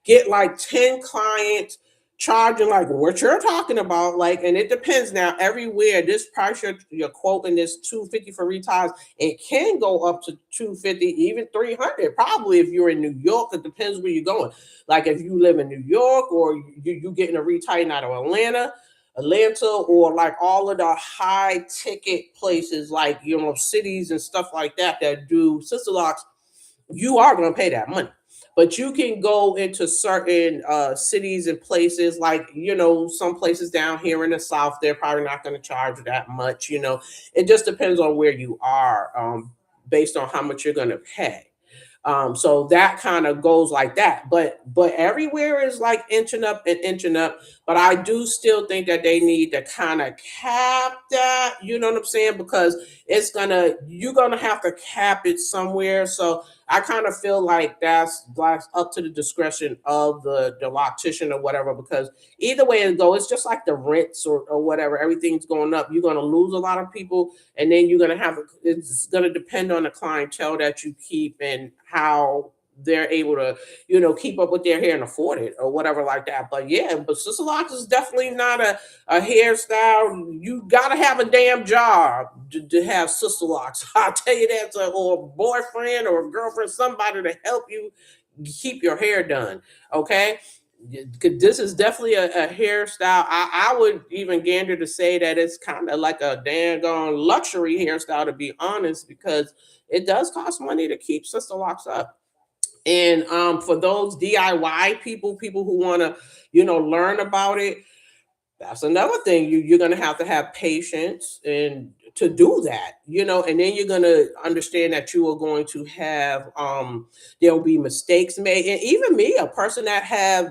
get like 10 clients charging like what you're talking about, like, and it depends now everywhere. This price you're quoting, this 250 for retires, it can go up to 250, even 300 probably if you're in New York. It depends where you're going. Like if you live in New York, or you getting a retighten out of Atlanta, or like all of the high ticket places, like, you know, cities and stuff like that that do sister locks, you are going to pay that money. But you can go into certain cities and places, like, you know, some places down here in the South, they're probably not going to charge that much. You know, it just depends on where you are, based on how much you're going to pay. So that kind of goes like that. But everywhere is like inching up and inching up. But I do still think that they need to kind of cap that. You know what I'm saying? Because you're gonna have to cap it somewhere. So I kind of feel like that's up to the discretion of the loctician or whatever. Because either way it goes, it's just like the rents or whatever. Everything's going up. You're gonna lose a lot of people, and then you're gonna have it's gonna depend on the clientele that you keep and how they're able to, you know, keep up with their hair and afford it or whatever like that. But yeah, but sister locks is definitely not a hairstyle. You gotta have a damn job to have sister locks. I'll tell you that, or a boyfriend or a girlfriend, somebody to help you keep your hair done. Okay. This is definitely a hairstyle. I would even gander to say that it's kind of like a dang on luxury hairstyle, to be honest, because it does cost money to keep sister locks up. And for those DIY people who want to, you know, learn about it, that's another thing. You're going to have patience and to do that, you know, and then you're going to understand that you are going to have there'll be mistakes made. And even me, a person that have,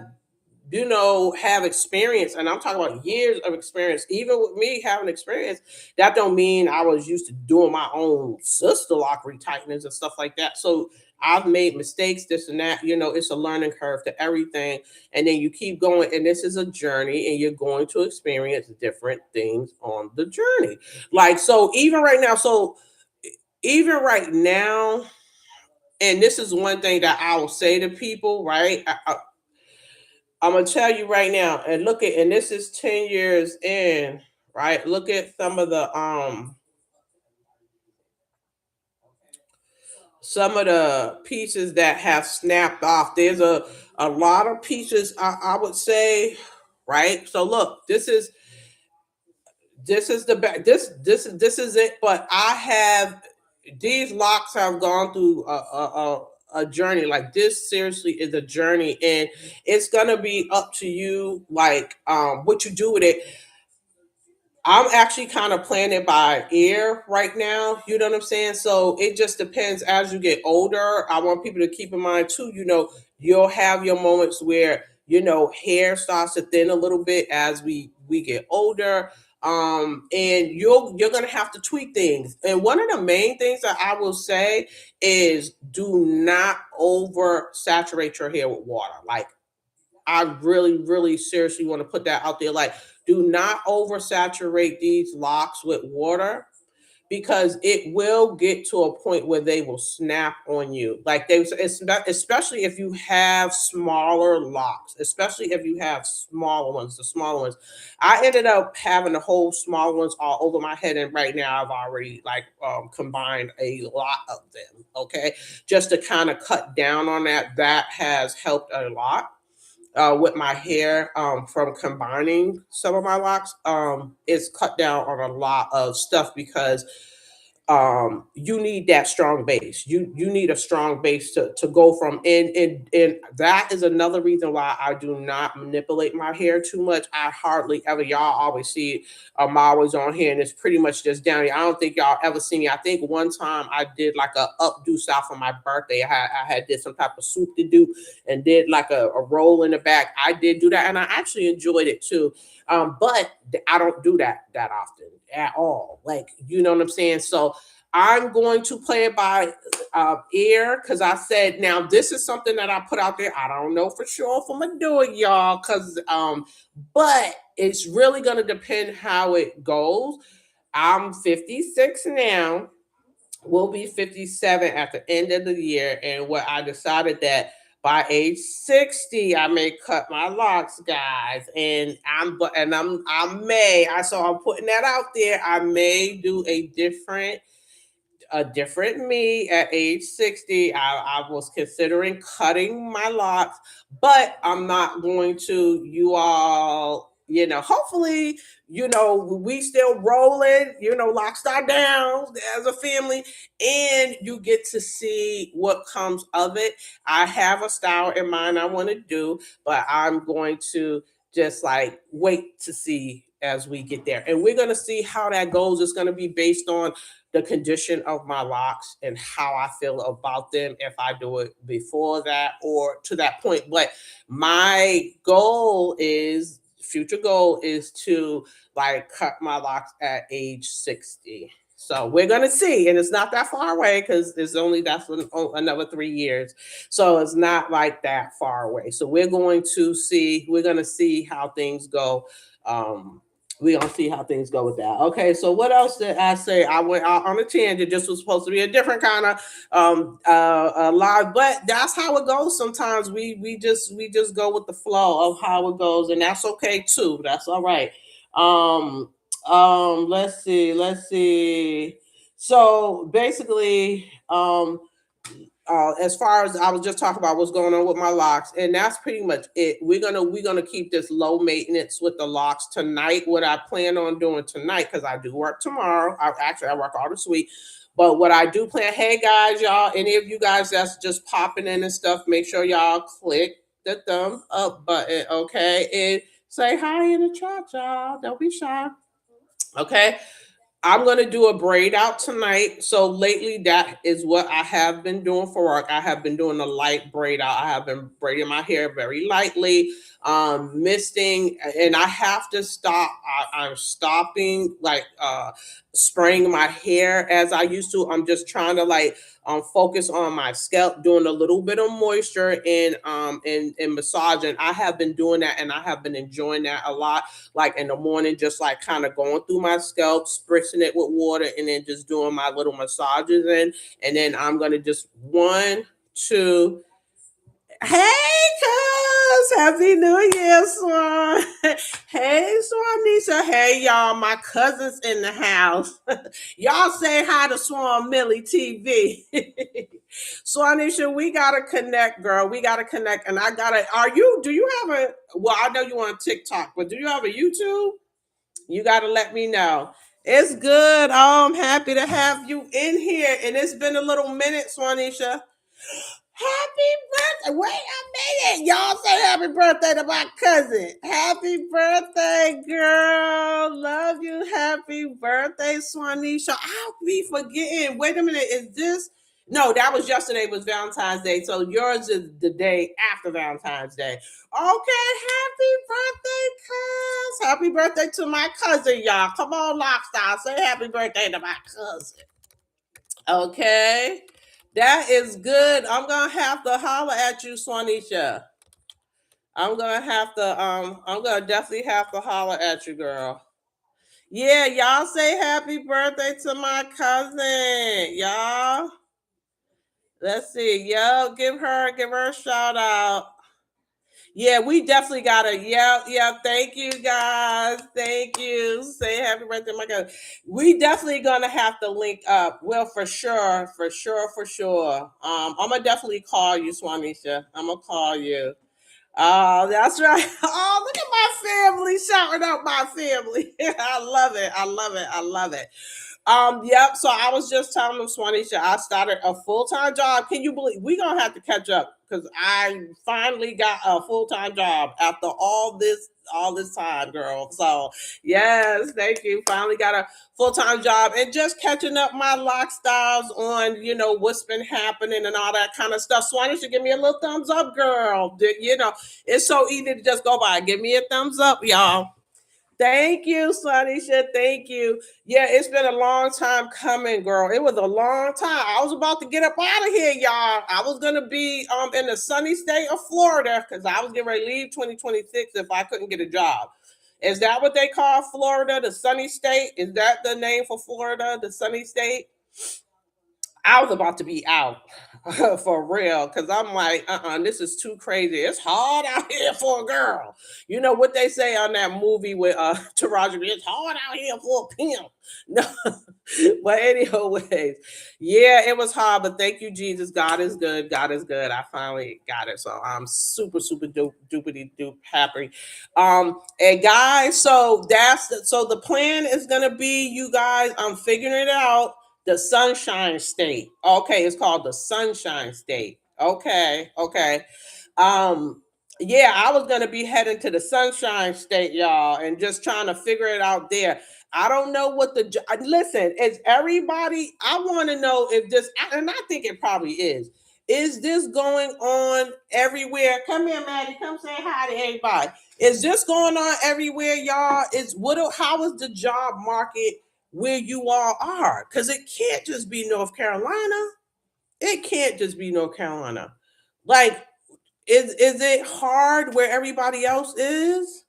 you know, have experience, and I'm talking about years of experience. Even with me having experience, that don't mean I was used to doing my own sister lock retighteners and stuff like that. So I've made mistakes, this and that. You know, it's a learning curve to everything, and then you keep going. And this is a journey, and you're going to experience different things on the journey. Like so, even right now, and this is one thing that I will say to people, right? I'm gonna tell you right now, and look at, and this is 10 years in, right? Look at some of the pieces that have snapped off. There's a lot of pieces, I would say, right? So look, this is the back. This is it. But I have these locks have gone through a journey. Like this seriously is a journey, and it's gonna be up to you, like what you do with it. I'm actually kind of playing it by ear right now. You know what I'm saying? So it just depends as you get older. I want people to keep in mind too, you know, you'll have your moments where, you know, hair starts to thin a little bit as we get older. And you're gonna have to tweak things. And one of the main things that I will say is do not over saturate your hair with water. Like I really, really seriously want to put that out there. Like, do not oversaturate these locks with water because it will get to a point where they will snap on you. Like it's not, especially if you have smaller locks, especially if you have smaller ones, the smaller ones. I ended up having the whole smaller ones all over my head, and right now I've already like combined a lot of them. Okay, just to kind of cut down on that. That has helped a lot with my hair from combining some of my locks. It's cut down on a lot of stuff because you need that strong base. You need a strong base to go from, and that is another reason why I do not manipulate my hair too much. I hardly ever, y'all always see it. I'm always on here and it's pretty much just down here. I don't think y'all ever see me. I think one time I did like a updo style for my birthday. I had did some type of soup to do and did like a roll in the back. I did do that and I actually enjoyed it too. But I don't do that often at all. Like, you know what I'm saying? So I'm going to play it by ear because I said, now this is something that I put out there. I don't know for sure if I'm gonna do it, y'all, but it's really gonna depend how it goes. I'm 56 now. We'll be 57 at the end of the year, and what I decided that by age 60 I may cut my locks, guys, and I'm putting that out there. I may do a different me at age 60. I was considering cutting my locks, but I'm not going to. You all, hopefully, we still rolling, Locstar down as a family, and you get to see what comes of it. I have a style in mind I want to do, but I'm going to just like wait to see as we get there. And we're going to see how that goes. It's going to be based on the condition of my locks and how I feel about them, if I do it before that or to that point. But my future goal is to like cut my locks at age 60. So we're gonna see, and it's not that far away because that's another 3 years, so it's not like that far away. So we're gonna see how things go. We're gonna see how things go with that. Okay, so what else did I say? I went out on a tangent. This was supposed to be a different kind of live, but that's how it goes. Sometimes we just go with the flow of how it goes, and that's okay too. That's all right. Um, let's see. So basically, as far as I was just talking about what's going on with my locks, and that's pretty much it. We're gonna keep this low maintenance with the locks tonight. What I plan on doing tonight, because I do work tomorrow. I work all this week. But what I do plan, hey guys, y'all, any of you guys that's just popping in and stuff, make sure y'all click the thumb up button, okay? And say hi in the chat, y'all. Don't be shy. Okay. I'm going to do a braid out tonight. So lately, that is what I have been doing for work. I have been doing a light braid out. I have been braiding my hair very lightly, misting, and I have to stop. I'm stopping like spraying my hair as I used to. I'm just trying to like focus on my scalp, doing a little bit of moisture and massaging. I have been doing that, and I have been enjoying that a lot. Like in the morning, just like kind of going through my scalp, spritzing it with water, and then just doing my little massages in. And then I'm gonna just one, two. Hey, cuz, happy New Year, Swan. Hey, Swanisha. Hey, y'all, my cousins in the house. Y'all say hi to Swan Millie TV. Swanisha, we gotta connect, girl. We gotta connect, and do you have well, I know you on TikTok, but do you have a YouTube? You gotta let me know. It's good. Oh, I'm happy to have you in here, and it's been a little minute, Swanisha. Happy birthday. Wait a minute. Y'all say happy birthday to my cousin. Happy birthday, girl. Love you. Happy birthday, Swanisha. I'll be forgetting. Wait a minute. Is this? No, that was yesterday, was Valentine's Day. So yours is the day after Valentine's Day. Okay, happy birthday, cuz. Happy birthday to my cousin, y'all. Come on, Locstarz. Say happy birthday to my cousin. Okay. That is good. I'm gonna have to holler at you, Swanisha. I'm gonna definitely have to holler at you, girl. Yeah, y'all say happy birthday to my cousin. Y'all. Let's see. Yo, give her a shout out. Yeah, we definitely gotta. Yeah. Thank you, guys. Thank you. Say happy birthday, my God. We definitely gonna have to link up. Well, for sure, for sure, for sure. I'm gonna definitely call you, Swanisha. I'm gonna call you. Oh, that's right. Oh, look at my family shouting out my family. I love it. I love it. I love it. Yep. So I was just telling them, Swanisha, I started a full-time job. Can you believe we're gonna have to catch up because I finally got a full-time job after all this time, girl. So yes, thank you. Finally got a full-time job and just catching up my Locstarz on, what's been happening and all that kind of stuff. Swanisha, give me a little thumbs up, girl. It's so easy to just go by. Give me a thumbs up, y'all. Thank you, Sonisha. Thank you. Yeah, it's been a long time coming, girl. It was a long time. I was about to get up out of here, y'all. I was gonna be in the sunny state of Florida because I was getting ready to leave 2026 if I couldn't get a job. Is that what they call Florida, the sunny state? Is that the name for Florida, the sunny state? I was about to be out for real because I'm like, this is too crazy. It's hard out here for a girl. You know what they say on that movie with Taraji? It's hard out here for a pimp. No, but anyways, yeah, it was hard. But thank you, Jesus. God is good. God is good. I finally got it, so I'm super, super doopity doop happy. And guys, so so the plan is gonna be, you guys. I'm figuring it out, the Sunshine State. Okay, it's called the Sunshine State. Okay, okay. Um, yeah, I was gonna be heading to the Sunshine State, y'all, and just trying to figure it out there. I don't know what listen. Is everybody? I want to know if this, and I think it probably is. Is this going on everywhere? Come here, Maddie. Come say hi to everybody. Is this going on everywhere, y'all? How is the job market where you all are? Because it can't just be North Carolina. It can't just be North Carolina. Like, is it hard where everybody else is?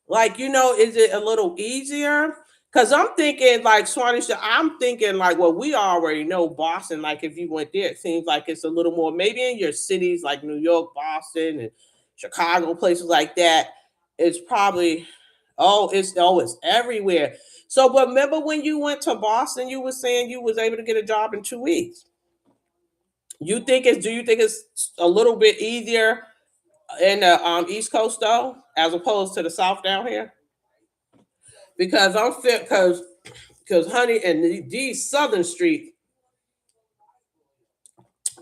Like, is it a little easier? Because I'm thinking, like, Swanisha, I'm thinking, like, well, we already know Boston. Like, if you went there, it seems like it's a little more, maybe in your cities like New York, Boston, and Chicago, places like that. It's probably, it's everywhere. So, but remember when you went to Boston, you were saying you was able to get a job in 2 weeks. Do you think it's a little bit easier in the East Coast though, as opposed to the South down here? Because I'm fit, because honey, and these Southern streets.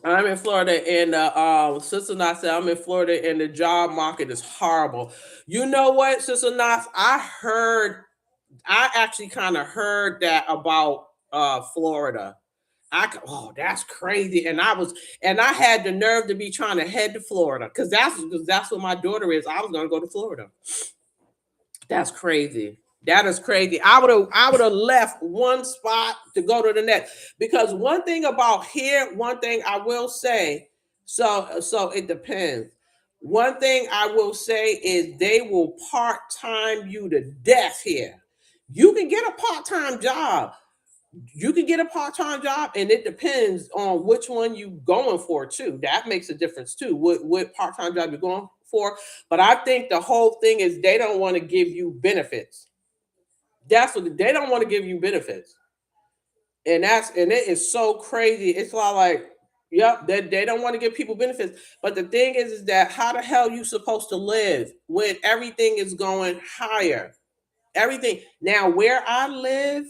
I'm in Florida, and Sister Knox said I'm in Florida, and the job market is horrible. You know what, Sister Knox? I actually kind of heard that about Florida. Oh, that's crazy. And I had the nerve to be trying to head to Florida because that's what my daughter is. I was gonna go to Florida. That's crazy. That is crazy. I would have left one spot to go to the next. Because one thing about here, one thing I will say, so it depends. One thing I will say is they will part-time you to death here. You can get a part-time job. You can get a part-time job, and it depends on which one you going for too. That makes a difference too. What part-time job you're going for. But I think the whole thing is they don't want to give you benefits. That's what they don't want to give you benefits. And it is so crazy. It's like, yep, they don't want to give people benefits. But the thing is that how the hell you supposed to live when everything is going higher? Everything. Now, where I live,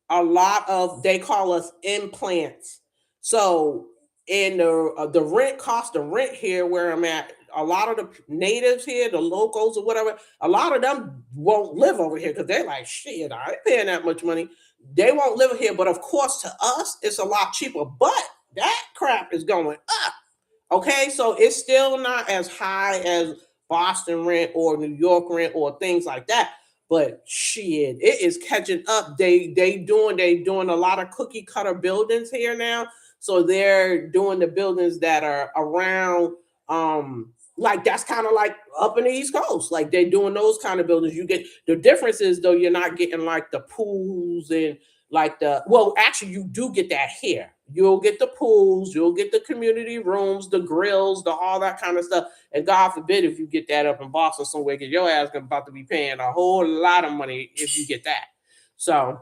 a lot of, they call us implants. So in the rent cost of rent here where I'm at, a lot of the natives here, the locals or whatever, a lot of them won't live over here because they're like, shit, I ain't paying that much money. They won't live here, but of course to us it's a lot cheaper. But that crap is going up. Okay, so it's still not as high as Boston rent or New York rent or things like that. But shit, it is catching up. They doing a lot of cookie cutter buildings here now. So they're doing the buildings that are around like that's kind of like up in the East Coast. Like they're doing those kind of buildings. You get the difference is though you're not getting like the pools and like actually you do get that here. You'll get the pools, you'll get the community rooms, the grills, the all that kind of stuff. And God forbid if you get that up in Boston somewhere, because your ass about to be paying a whole lot of money if you get that. So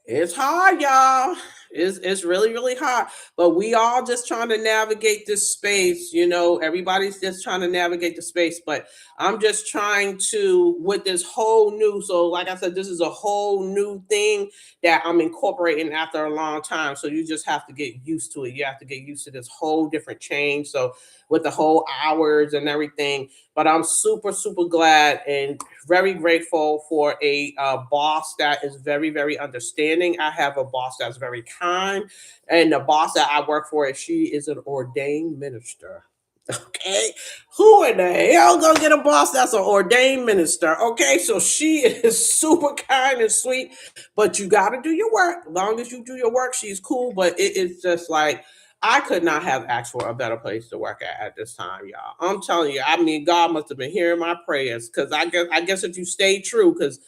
it's hard, y'all. It's really, really hard. But we all just trying to navigate this space. Everybody's just trying to navigate the space. But I'm just trying to, with this whole new, so like I said, this is a whole new thing that I'm incorporating after a long time. So you just have to get used to it. You have to get used to this whole different change. So with the whole hours and everything. But I'm super, super glad and very grateful for a boss that is very, very understanding. I have a boss that's very kind, and the boss that I work for, she is an ordained minister. Okay, who in the hell gonna get a boss that's an ordained minister? Okay, so she is super kind and sweet, but you got to do your work. As long as you do your work, she's cool. But it is just like I could not have asked for a better place to work at this time, y'all. I'm telling you. I mean, God must have been hearing my prayers because I guess if you stay true, because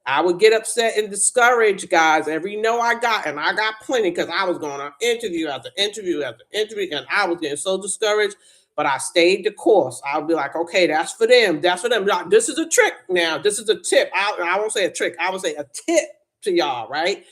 I would get upset and discouraged, guys. Every no I got, and I got plenty because I was going on interview after interview after interview, and I was getting so discouraged. But I stayed the course. I'll be like, okay, that's for them. That's for them. Now, this is a trick. Now, this is a tip. I won't say a trick. I will say a tip to y'all, right?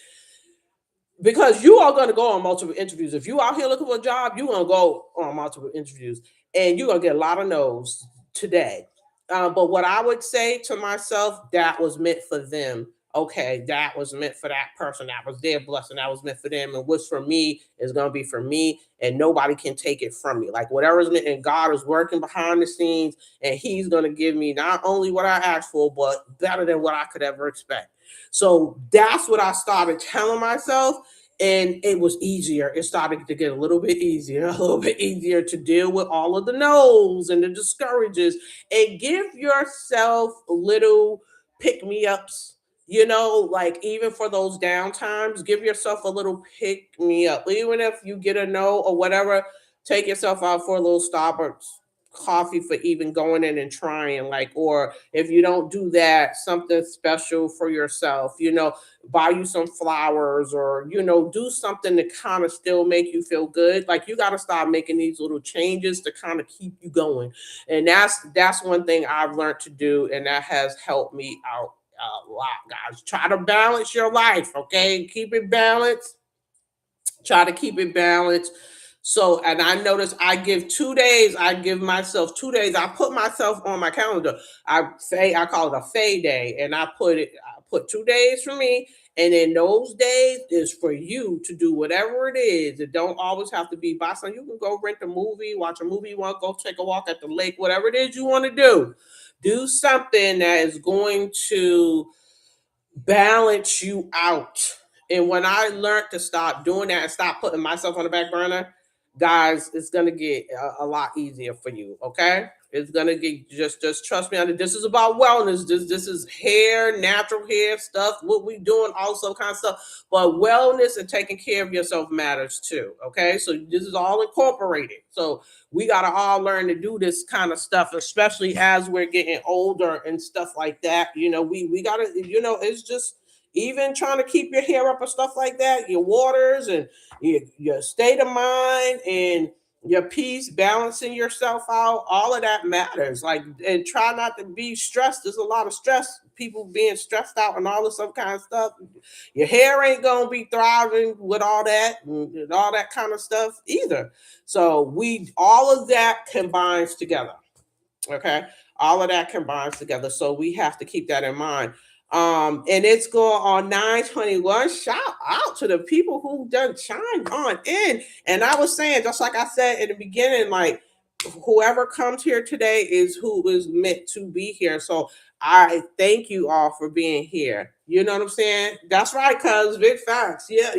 Because you are going to go on multiple interviews. If you out here looking for a job, you're going to go on multiple interviews, and you're going to get a lot of no's today. But what I would say to myself, that was meant for them. Okay, that was meant for that person. That was their blessing. That was meant for them. And what's for me is going to be for me, and nobody can take it from me. Like whatever is meant, and God is working behind the scenes, and He's going to give me not only what I asked for, but better than what I could ever expect. So that's what I started telling myself, and it was easier. It started to get a little bit easier, a little bit easier to deal with all of the no's and the discourages, and give yourself little pick me ups. Like even for those down times, give yourself a little pick me up. Even if you get a no or whatever, take yourself out for a little Starbucks coffee for even going in and trying. Like, or if you don't do that, something special for yourself, buy you some flowers, or do something to kind of still make you feel good. Like you got to start making these little changes to kind of keep you going, and that's one thing I've learned to do, and that has helped me out a lot, guys. Try to balance your life, okay? Keep it balanced. Try to keep it balanced. So, and I notice I give 2 days. I give myself 2 days. I put myself on my calendar. I call it a Faye day, and I put 2 days for me, and then those days is for you to do whatever it is. It don't always have to be by some. You can go rent a movie, watch a movie. You want to go take a walk at the lake, whatever it is you want to do. Do something that is going to balance you out. And when I learned to stop doing that and stop putting myself on the back burner, guys, it's gonna get a lot easier for you. Okay, it's gonna get just trust me on it. This is about wellness. This is hair, natural hair stuff. What we doing, also kind of stuff. But wellness and taking care of yourself matters too. Okay, so this is all incorporated. So we got to all learn to do this kind of stuff, especially as we're getting older and stuff like that. We got to, it's just even trying to keep your hair up and stuff like that, your waters and your state of mind and your peace, balancing yourself out, all of that matters. Like, and try not to be stressed. There's a lot of stress, people being stressed out and all of some kind of stuff. Your hair ain't gonna be thriving with all that and all that kind of stuff either. So we all of that combines together. Okay. All of that combines together. So we have to keep that in mind. And it's going on 921. Shout out to the people who done chimed on in. And I was saying, just like I said in the beginning, like whoever comes here today is who is meant to be here. So I thank you all for being here. You know what I'm saying? That's right, cuz big facts. Yeah,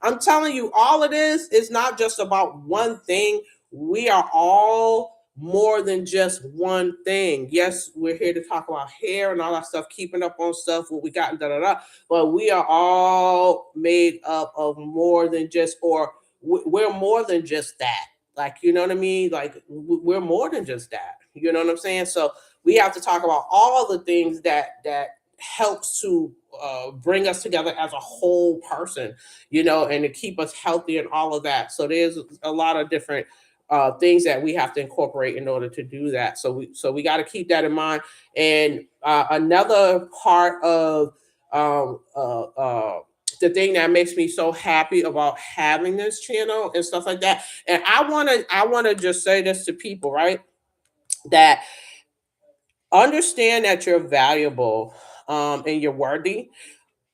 I'm telling you, all of this is not just about one thing. We are all more than just one thing. Yes, we're here to talk about hair and all that stuff, keeping up on stuff, what we got, and da da da. But we are all made up of more than just, or we're more than just that. Like, you know what I mean? Like, we're more than just that. You know what I'm saying? So we have to talk about all the things that helps to bring us together as a whole person, and to keep us healthy and all of that. So there's a lot of different things that we have to incorporate in order to do that. So we got to keep that in mind. And another part of the thing that makes me so happy about having this channel and stuff like that. And I want to just say this to people, right? That understand that you're valuable, and you're worthy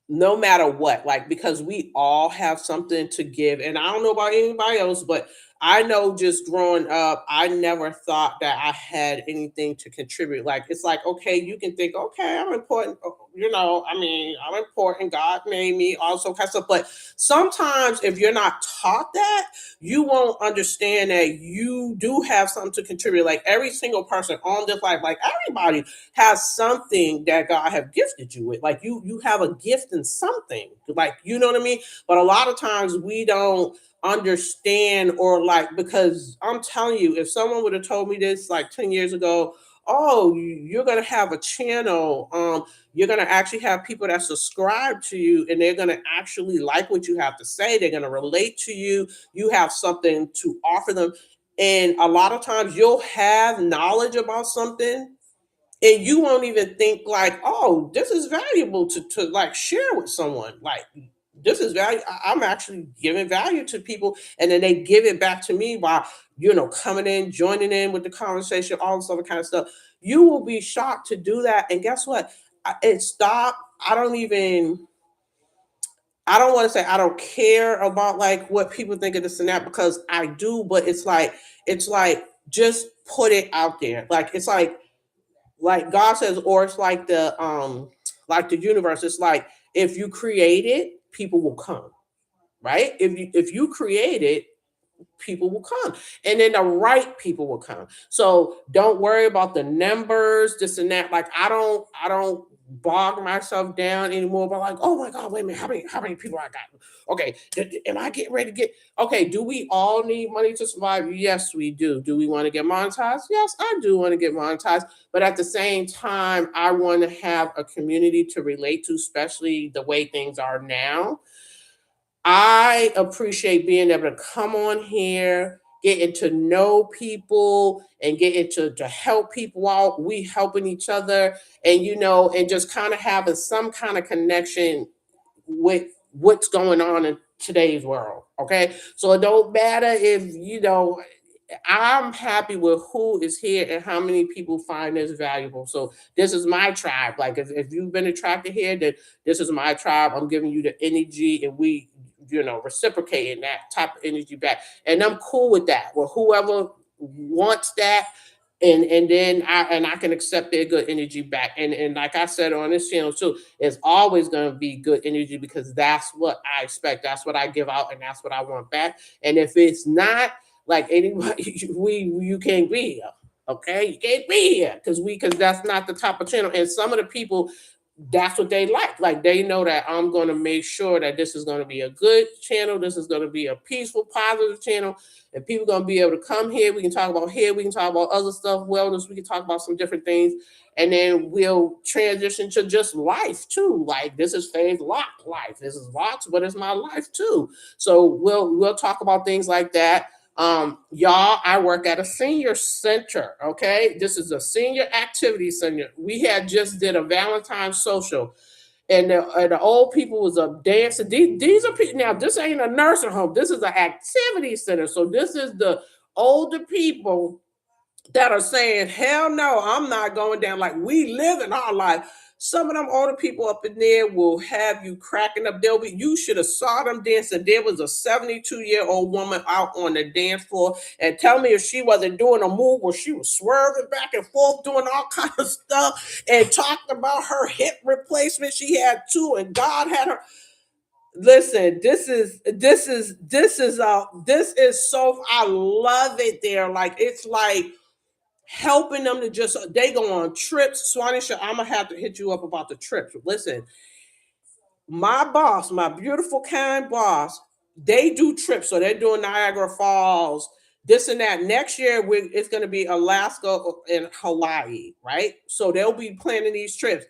no matter what. Like, because we all have something to give, and I don't know about anybody else, but I know just growing up, I never thought that I had anything to contribute. Like, it's like, okay, you can think, okay, I'm important. I mean, I'm important. God made me, also kind of stuff. But sometimes if you're not taught that, you won't understand that you do have something to contribute. Like every single person on this life, like everybody has something that God have gifted you with. Like you have a gift in something. Like, you know what I mean? But a lot of times we don't understand, or like, because I'm telling you, if someone would have told me this like 10 years ago, oh, you're going to have a channel, you're going to actually have people that subscribe to you, and they're going to actually like what you have to say, they're going to relate to you, you have something to offer them. And a lot of times you'll have knowledge about something, and you won't even think like, oh, this is valuable to like share with someone. Like, this is value. I'm actually giving value to people, and then they give it back to me by, coming in, joining in with the conversation, all this other kind of stuff. You will be shocked to do that, and guess what? It stopped. I don't want to say I don't care about like what people think of this and that, because I do, but it's like just put it out there. Like, it's like God says, or it's like the universe. It's like, if you create it, people will come, right? If you create it, people will come, and then the right people will come. So don't worry about the numbers, this and that. Like, I don't bog myself down anymore, but like, oh my God, wait a minute, how many people I got? Okay, am I getting ready to get? Okay, do we all need money to survive? Yes, we do. Do we want to get monetized? Yes, I do want to get monetized, but at the same time, I want to have a community to relate to, especially the way things are now. I appreciate being able to come on here, getting to know people, and getting to help people out. We helping each other, and and just kind of having some kind of connection with what's going on in today's world. Okay. So it don't matter if I'm happy with who is here and how many people find this valuable. So this is my tribe. Like, if you've been attracted here, then this is my tribe. I'm giving you the energy, and we, reciprocating that type of energy back. And I'm cool with that. Well, whoever wants that, and then I can accept their good energy back. And like I said on this channel too, it's always gonna be good energy, because that's what I expect. That's what I give out, and that's what I want back. And if it's not, like, anybody, you can't be here. Okay, you can't be here, because that's not the type of channel. And some of the people, that's what they like. Like, they know that I'm going to make sure that this is going to be a good channel. This is going to be a peaceful, positive channel. And people going to be able to come here. We can talk about here. We can talk about other stuff, wellness. We can talk about some different things. And then we'll transition to just life too. Like, this is Faye's Loc life. This is Locs, but it's my life too. So we'll talk about things like that. Y'all, I work at a senior center. Okay, this is a senior activity center. We had just did a Valentine's social, and the old people was up dancing. These are people. Now, this ain't a nursing home. This is an activity center. So this is the older people that are saying, hell no, I'm not going down. Like, we live in our life. Some of them older people up in there will have you cracking up. You should have saw them dancing. There was a 72-year-old woman out on the dance floor, and tell me if she wasn't doing a move where she was swerving back and forth, doing all kind of stuff, and talked about her hip replacement she had too, and God had her. Listen, this is so, I love it there. Like, it's like helping them to just, they go on trips. Swanisha, I'm gonna have to hit you up about the trips. Listen, my boss, my beautiful, kind boss, they do trips. So they're doing Niagara Falls, this and that. Next year, it's going to be Alaska and Hawaii, right? So they'll be planning these trips.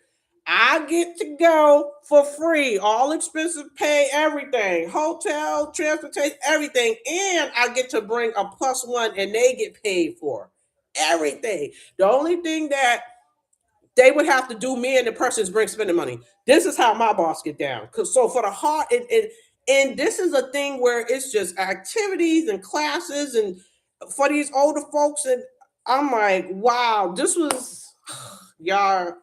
I get to go for free, all expenses paid, everything, hotel, transportation, everything. And I get to bring a plus one, and they get paid for everything. The only thing that they would have to do, me and the person's bring spending money. This is how my boss get down. Cause so for the heart, and this is a thing where it's just activities and classes and for these older folks. And I'm like, wow, this was y'all.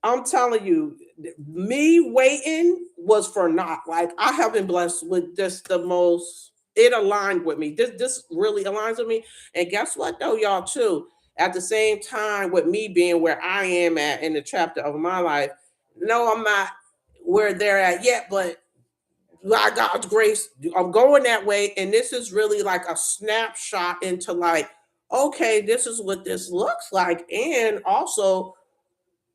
I'm telling you, me waiting was for naught. Like, I have been blessed with just the most it aligned with me. This really aligns with me. And guess what though, y'all too? At the same time, with me being where I am at in the chapter of my life, no, I'm not where they're at yet, but by God's grace, I'm going that way. And this is really like a snapshot into like, okay, this is what this looks like. And also,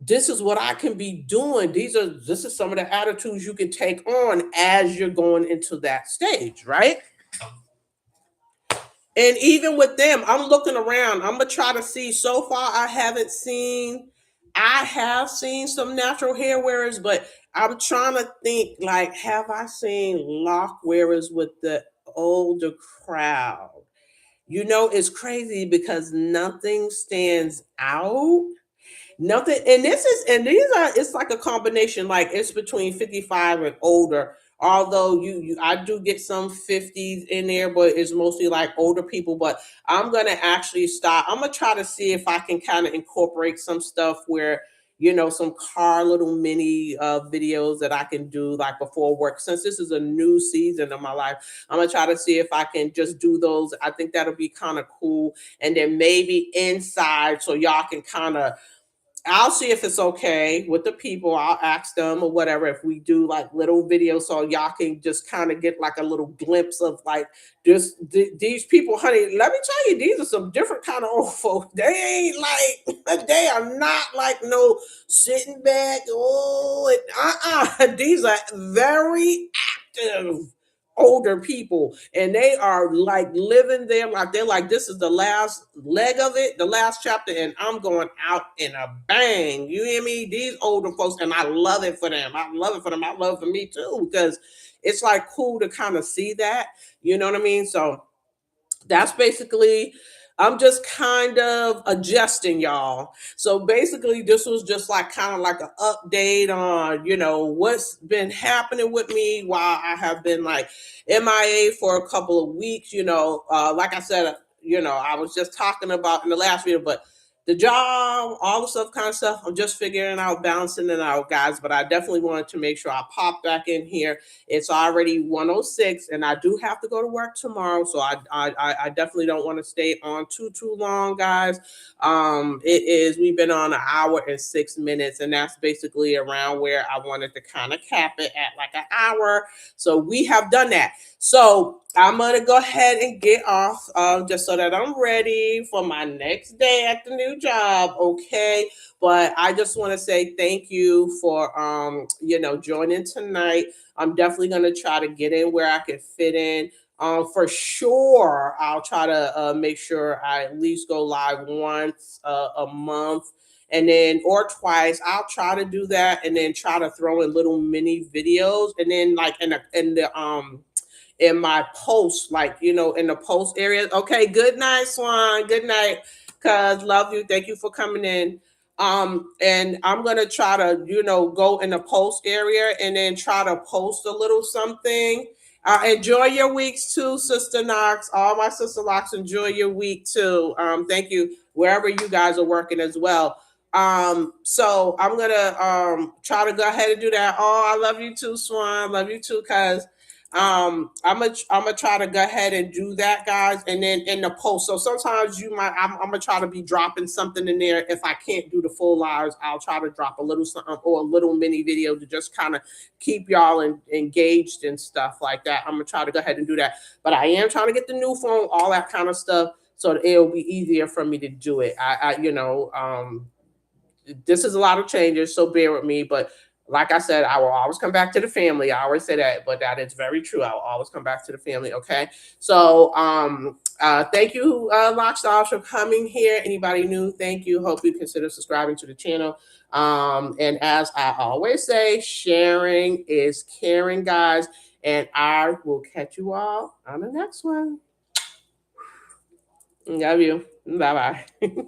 this is what I can be doing. This is some of the attitudes you can take on as you're going into that stage, right? And even with them, I'm looking around. I'm gonna try to see. So far, I haven't seen. I have seen some natural hair wearers, but I'm trying to think. Like, have I seen lock wearers with the older crowd? You know, it's crazy because nothing stands out. Nothing, and this is, and these are, it's like a combination, like it's between 55 and older. Although I do get some 50s in there, but it's mostly like older people. But I'm gonna actually start. I'm gonna try to see if I can kind of incorporate some stuff where, some car little mini videos that I can do like before work. Since this is a new season of my life, I'm gonna try to see if I can just do those. I think that'll be kind of cool. And then maybe inside, so y'all can kind of, I'll see if it's okay with the people. I'll ask them or whatever if we do like little videos so y'all can just kind of get like a little glimpse of like just these people, honey. Let me tell you, these are some different kind of old folks. They ain't like they are not like no sitting back. Oh, these are very active older people, and they are like living their life. They're like, this is the last leg of it, the last chapter, and I'm going out in a bang. You hear me? These older folks, and I love it for them. I love it for them. I love it for me too, because it's like cool to kind of see that. You know what I mean? So that's basically, I'm just kind of adjusting, y'all. So basically this was just like kind of like an update on what's been happening with me while I have been like MIA for a couple of weeks. Like I said, I was just talking about in the last video, but the job, all the stuff, kind of stuff, I'm just figuring out, balancing it out, guys. But I definitely wanted to make sure I pop back in here. It's already 1:06, and I do have to go to work tomorrow, so I definitely don't want to stay on too long, guys. We've been on 1 hour and 6 minutes, and that's basically around where I wanted to kind of cap it at, like an hour. So we have done that. So I'm gonna go ahead and get off, just so that I'm ready for my next day at the new job. Okay, but I just want to say thank you for joining tonight. I'm definitely going to try to get in where I can fit in. For sure, I'll try to make sure I at least go live once a month, and then or twice. I'll try to do that, and then try to throw in little mini videos, and then like in my post, like in the post area. Okay, good night, Swan. Good night, cuz love you. Thank you for coming in. And I'm gonna try to, go in the post area and then try to post a little something. Enjoy your weeks too, Sister Knox. All my Sister Locks, enjoy your week too. Thank you, wherever you guys are working as well. So I'm gonna try to go ahead and do that. Oh, I love you too, Swan. Love you too, cuz. I'm gonna try to go ahead and do that, guys, and then in the post. So sometimes I'm gonna try to be dropping something in there. If I can't do the full lives, I'll try to drop a little something or a little mini video to just kind of keep y'all engaged and stuff like that. I'm gonna try to go ahead and do that, but I am trying to get the new phone, all that kind of stuff, so that it'll be easier for me to do it. This is a lot of changes, so bear with me. But like I said, I will always come back to the family. I always say that, but that is very true. I will always come back to the family. Okay. So thank you, Locstarz, for coming here. Anybody new, thank you. Hope you consider subscribing to the channel. And as I always say, sharing is caring, guys. And I will catch you all on the next one. Love you. Bye bye.